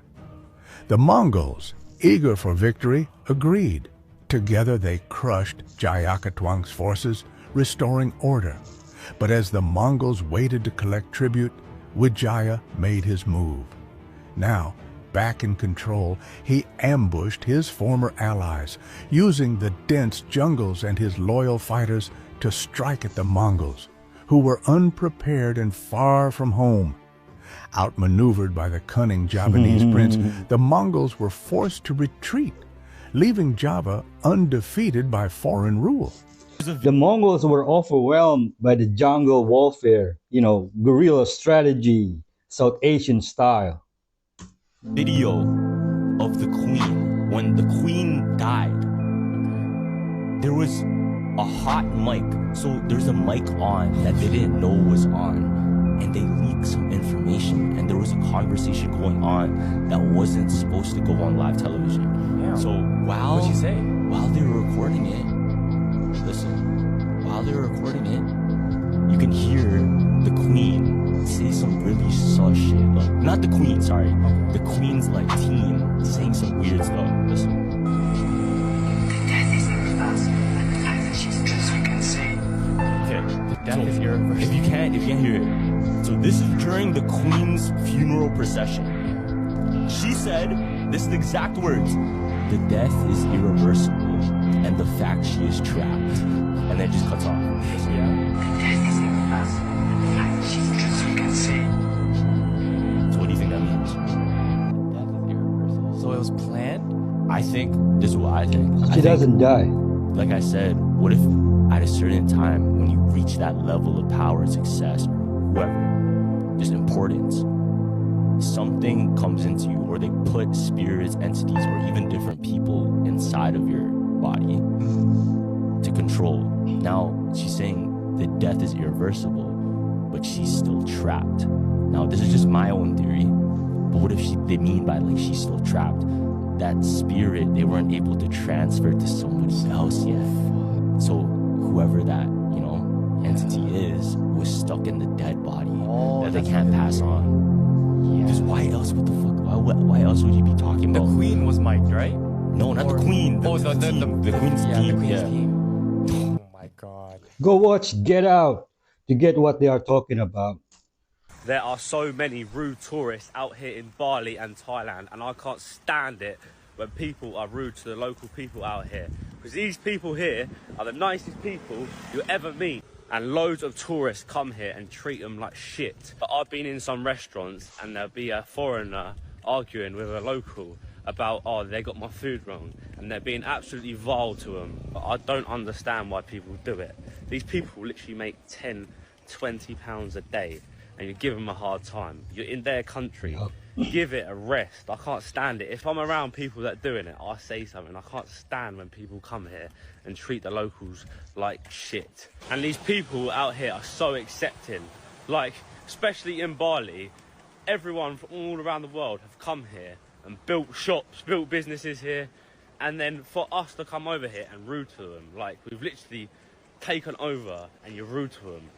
The Mongols, eager for victory, agreed. Together they crushed Jayakatwang's forces, restoring order. But as the Mongols waited to collect tribute, Wijaya made his move. Now, back in control, he ambushed his former allies, using the dense jungles and his loyal fighters to strike at the Mongols, who were unprepared and far from home. Outmaneuvered by the cunning Javanese prince, the Mongols were forced to retreat, leaving Java undefeated by foreign rule. The Mongols were overwhelmed by the jungle warfare, guerrilla strategy, South Asian style. Video of the Queen. When the Queen died, there was a hot mic. So there's a mic on that they didn't know was on. And they leaked some information, and there was a conversation going on that wasn't supposed to go on live television. Yeah. So What'd she say? while they were recording it, while they were recording it, you can hear the Queen say some really sus shit. Like, not the Queen, sorry. The Queen's team saying some weird stuff. Listen. The death is irreversible, and the fact that she's just can see. Okay. The death is irreversible. If you can't hear it. So this is during the Queen's funeral procession. She said, this is the exact words, the death is irreversible, and the fact she is trapped. And then it just cuts off. So, yeah. The death is irreversible, and the fact that she's just can see. So what do you think that means? Death is irreversible. So it was planned? I think, this is what I think. She doesn't die. Like I said, what if at a certain time, when you reach that level of power and success, or whoever, just importance, something comes into you, or they put spirits, entities, or even different people inside of your body, to control. Now she's saying the death is irreversible, but she's still trapped. Now this is just my own theory, but what if they mean by like she's still trapped? That spirit, they weren't able to transfer to somebody else yet. So whoever that, you know, entity is was stuck in the dead body that they can't pass on. Because why else? What the fuck? Why else would you be talking about? The queen was mic'd, right? No, not the queen. The queen's team. Yeah. Oh my god. Go watch Get Out to get what they are talking about. There are so many rude tourists out here in Bali and Thailand, and I can't stand it when people are rude to the local people out here. Because these people here are the nicest people you ever meet. And loads of tourists come here and treat them like shit. But I've been in some restaurants and there'll be a foreigner arguing with a local about, oh, they got my food wrong. And they're being absolutely vile to them. But I don't understand why people do it. These people literally make 10, 20 pounds a day. And you give them a hard time. You're in their country. Give it a rest. I can't stand it. If I'm around people that are doing it, I say something. I can't stand when people come here and treat the locals like shit. And these people out here are so accepting. Like, especially in Bali, everyone from all around the world have come here and built shops, built businesses here. And then for us to come over here and rude to them, like we've literally taken over and you're rude to them.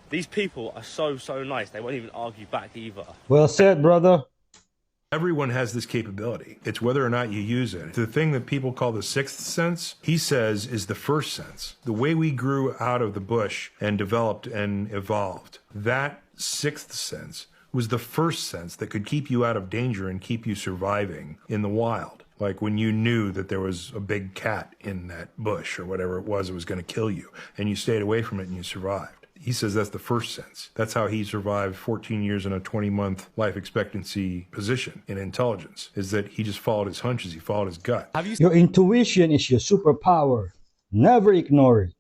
These people are so nice. They won't even argue back either. Well said, brother. Everyone has this capability. It's whether or not you use it. The thing that people call the sixth sense, he says, is the first sense. The way we grew out of the bush and developed and evolved, that sixth sense was the first sense that could keep you out of danger and keep you surviving in the wild. Like when you knew that there was a big cat in that bush or whatever it was going to kill you, and you stayed away from it and you survived. He says that's the first sense. That's how he survived 14 years in a 20-month life expectancy position in intelligence, is that he just followed his hunches, he followed his gut. Your intuition is your superpower. Never ignore it.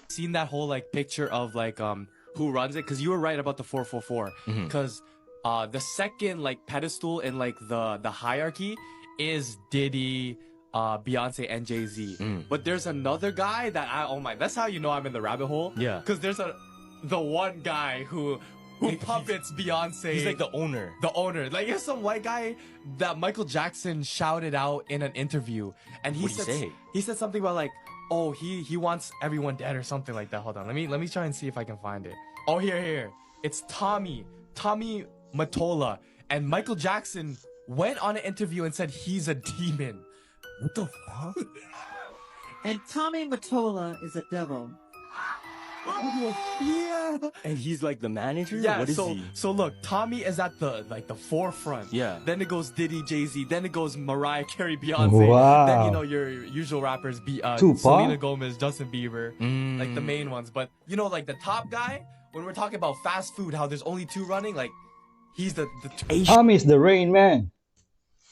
Seen that whole like picture of like who runs it? Because you were right about the 444. Because the second like pedestal in like the hierarchy is Diddy, Beyonce, and Jay-Z. But there's another guy that that's how you know I'm in the rabbit hole. Yeah. Because there's the one guy who puppets Beyonce. He's like the owner. The owner. Like there's some white guy that Michael Jackson shouted out in an interview. And he said something about like, oh, he wants everyone dead or something like that. Hold on. Let me try and see if I can find it. Oh, here. It's Tommy Mottola. And Michael Jackson went on an interview and said he's a demon. What the fuck? And Tommy Mottola is a devil. Yeah. And he's like the manager? Yeah, what is he? So look, Tommy is at the forefront. Yeah. Then it goes Diddy, Jay-Z. Then it goes Mariah Carey, Beyonce. Wow. Then, you know, your usual rappers, Tupac? Selena Gomez, Justin Bieber. Like the main ones. But, you know, like the top guy, when we're talking about fast food, how there's only two running, like, he's the Tommy is the Rain Man.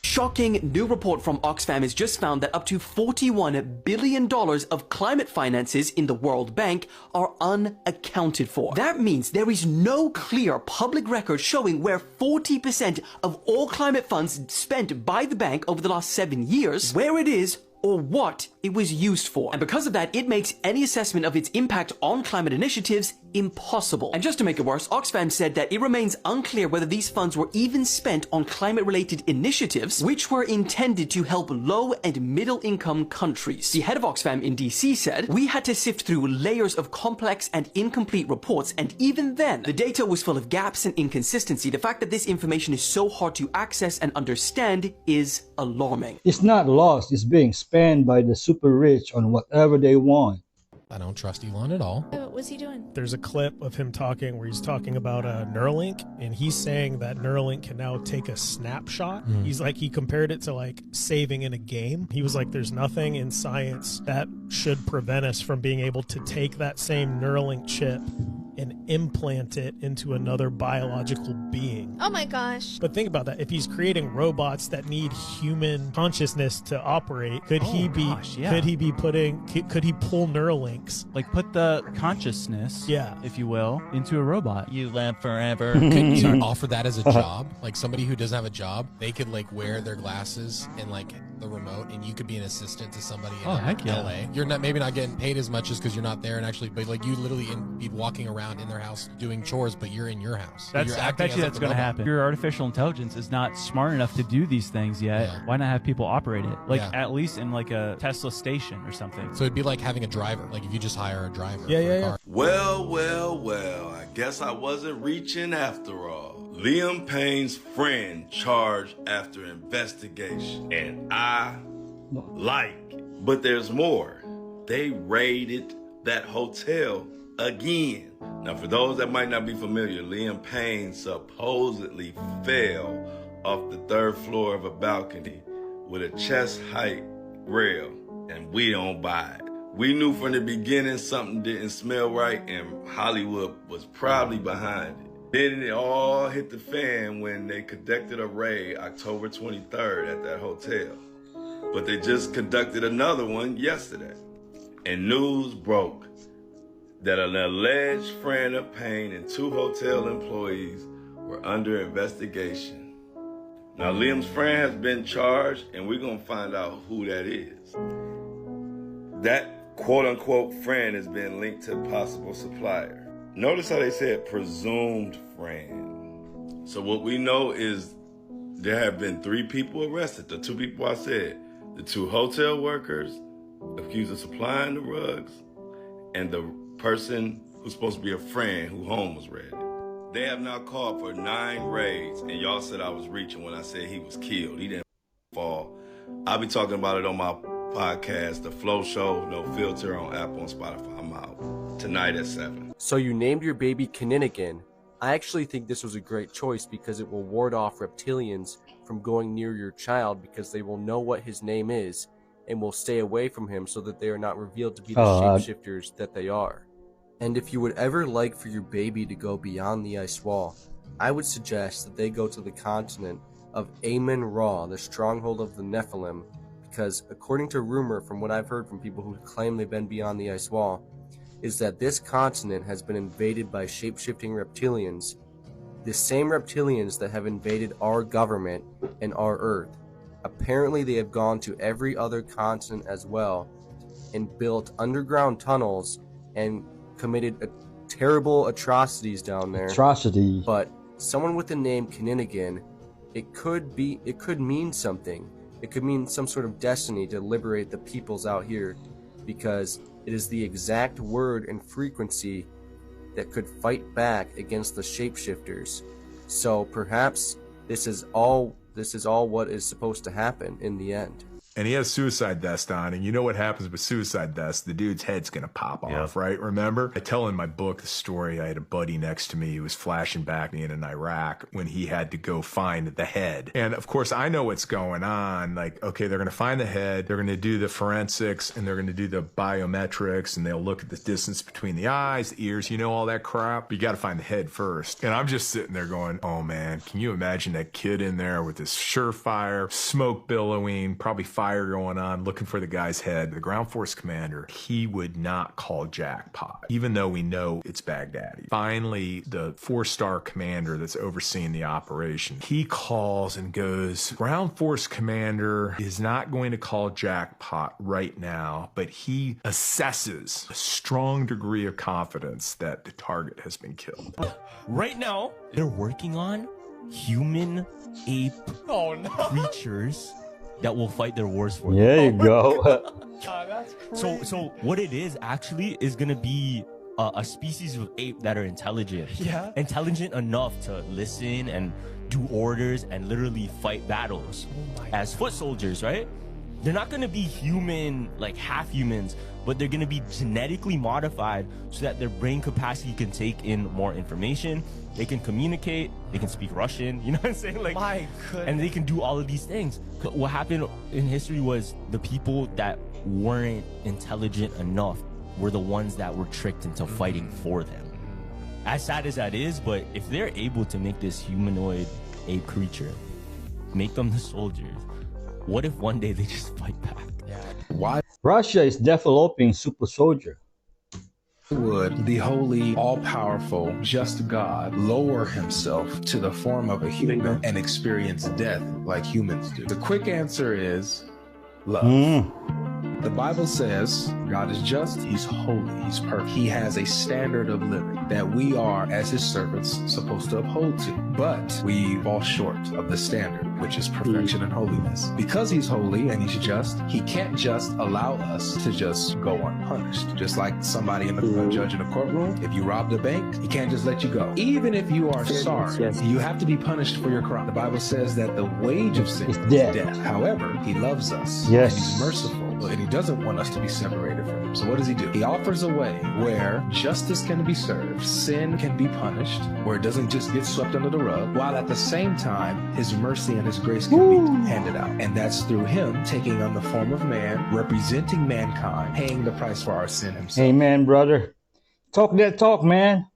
Shocking new report from Oxfam has just found that up to $41 billion of climate finances in the World Bank are unaccounted for. That means there is no clear public record showing where 40% of all climate funds spent by the bank over the last 7 years, where it is or what it was used for. And because of that, it makes any assessment of its impact on climate initiatives impossible. And just to make it worse, Oxfam said that it remains unclear whether these funds were even spent on climate-related initiatives, which were intended to help low and middle-income countries. The head of Oxfam in DC said, "We had to sift through layers of complex and incomplete reports, and even then, the data was full of gaps and inconsistency. The fact that this information is so hard to access and understand is alarming." It's not lost, it's being spent by the super rich on whatever they want. I don't trust Elon at all. What was he doing? There's a clip of him talking where he's talking about Neuralink, and he's saying that Neuralink can now take a snapshot. He's like, he compared it to like saving in a game. He was like, there's nothing in science that should prevent us from being able to take that same Neuralink chip and implant it into another biological being. Oh my gosh. But think about that. If he's creating robots that need human consciousness to operate, could he be could he pull Neuralinks? Like put the consciousness, if you will, into a robot. You live forever. Couldn't you offer that as a job? Like somebody who doesn't have a job, they could like wear their glasses and like the remote, and you could be an assistant to somebody in LA. You're maybe not getting paid as much as because you're not there, and actually, but like you literally be walking around in their house doing chores, but you're in your house. I bet you that's going to happen. Your artificial intelligence is not smart enough to do these things yet. Why not have people operate it? Like at least in like a Tesla station or something. So it'd be like having a driver. Like if you just hire a driver. Yeah. Well, I guess I wasn't reaching after all. Liam Payne's friend charged after investigation, and I like it. But there's more. They raided that hotel again. Now, for those that might not be familiar, Liam Payne supposedly fell off the 3rd floor of a balcony with a chest-height rail, and we don't buy it. We knew from the beginning something didn't smell right, and Hollywood was probably behind it. Then it all hit the fan when they conducted a raid October 23rd at that hotel. But they just conducted another one yesterday. And news broke that an alleged friend of Payne and 2 hotel employees were under investigation. Now, Liam's friend has been charged, and we're going to find out who that is. That quote-unquote friend has been linked to a possible supplier. Notice how they said presumed friend. So what we know is there have been 3 people arrested. The 2 people I said, the 2 hotel workers accused of supplying the rugs, and the person who's supposed to be a friend whose home was raided. They have now called for 9 raids, and y'all said I was reaching when I said he was killed. He didn't fall. I'll be talking about it on my podcast, The Flow Show, No Filter, on Apple and Spotify. I'm out tonight at 7. So you named your baby Kininigan. I actually think this was a great choice because it will ward off reptilians from going near your child because they will know what his name is and will stay away from him so that they are not revealed to be the shapeshifters that they are. And if you would ever like for your baby to go beyond the ice wall, I would suggest that they go to the continent of Amun-Ra, the stronghold of the Nephilim, because according to rumor from what I've heard from people who claim they've been beyond the ice wall, is that this continent has been invaded by shape-shifting reptilians, the same reptilians that have invaded our government and our Earth. Apparently they have gone to every other continent as well and built underground tunnels and committed terrible atrocities down there. But someone with the name Kininigan, it could mean something. It could mean some sort of destiny to liberate the peoples out here, because it is the exact word and frequency that could fight back against the shapeshifters. So perhaps this is all what is supposed to happen in the end. And he has suicide vest on, and you know what happens with suicide vest? The dude's head's gonna pop off, right? Remember? I tell in my book the story. I had a buddy next to me who was flashing back in Iraq when he had to go find the head. And of course, I know what's going on. Like, okay, they're gonna find the head, they're gonna do the forensics, and they're gonna do the biometrics, and they'll look at the distance between the eyes, the ears, you know, all that crap. But you gotta find the head first. And I'm just sitting there going, oh man, can you imagine that kid in there with this surefire, smoke billowing, probably fire going on, looking for the guy's head. The ground force commander, he would not call jackpot, even though we know it's Baghdadi. Finally, the 4-star commander that's overseeing the operation, he calls and goes, ground force commander is not going to call jackpot right now, but he assesses a strong degree of confidence that the target has been killed. Right now, they're working on human ape creatures that will fight their wars for them. There you go. That's crazy. So what it is actually is gonna be a species of ape that are intelligent. Yeah. Intelligent enough to listen and do orders and literally fight battles as foot soldiers, right? They're not gonna be human, like half humans, but they're gonna be genetically modified so that their brain capacity can take in more information. They can communicate, they can speak Russian, you know what I'm saying? Like, my goodness. And they can do all of these things. What happened in history was the people that weren't intelligent enough were the ones that were tricked into fighting for them. As sad as that is, but if they're able to make this humanoid ape creature, make them the soldiers, what if one day they just fight back? Why? Russia is developing super soldier. Would the holy, all-powerful, just God lower himself to the form of a human and experience death like humans do? The quick answer is love. The Bible says God is just, he's holy, he's perfect. He has a standard of living that we are, as his servants, supposed to uphold to. But we fall short of the standard, which is perfection and holiness. Because he's holy and he's just, he can't just allow us to just go unpunished. Just like somebody in the judge in a courtroom, if you robbed a bank, he can't just let you go. Even if you are sorry, you have to be punished for your crime. The Bible says that the wage of sin is death. However, he loves us. Yes. And he's merciful. And he doesn't want us to be separated from him. So what does he do? He offers a way where justice can be served, sin can be punished, where it doesn't just get swept under the rug, while at the same time, his mercy and his grace can be handed out. And that's through him taking on the form of man, representing mankind, paying the price for our sin himself. Amen, brother. Talk that talk, man.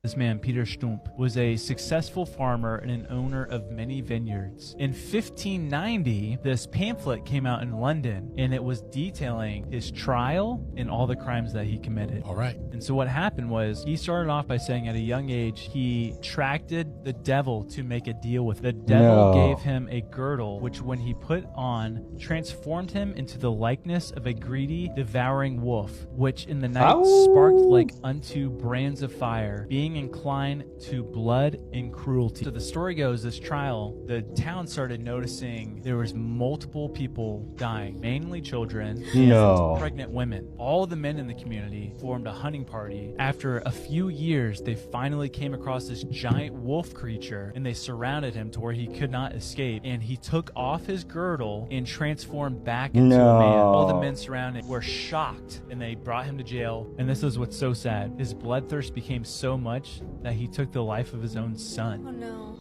This man, Peter Stump, was a successful farmer and an owner of many vineyards. In 1590, this pamphlet came out in London, and it was detailing his trial and all the crimes that he committed. All right. And so what happened was, he started off by saying at a young age, he attracted the devil to make a deal with. The devil gave him a girdle, which when he put on, transformed him into the likeness of a greedy, devouring wolf, which in the night sparked like unto brands of fire, being inclined to blood and cruelty. So the story goes, this trial, the town started noticing there was multiple people dying, mainly children and pregnant women. All the men in the community formed a hunting party. After a few years, they finally came across this giant wolf creature, and they surrounded him to where he could not escape. And he took off his girdle and transformed back into a man. All the men surrounding were shocked, and they brought him to jail. And this is what's so sad. His bloodthirst became so much that he took the life of his own son.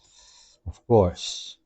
Of course.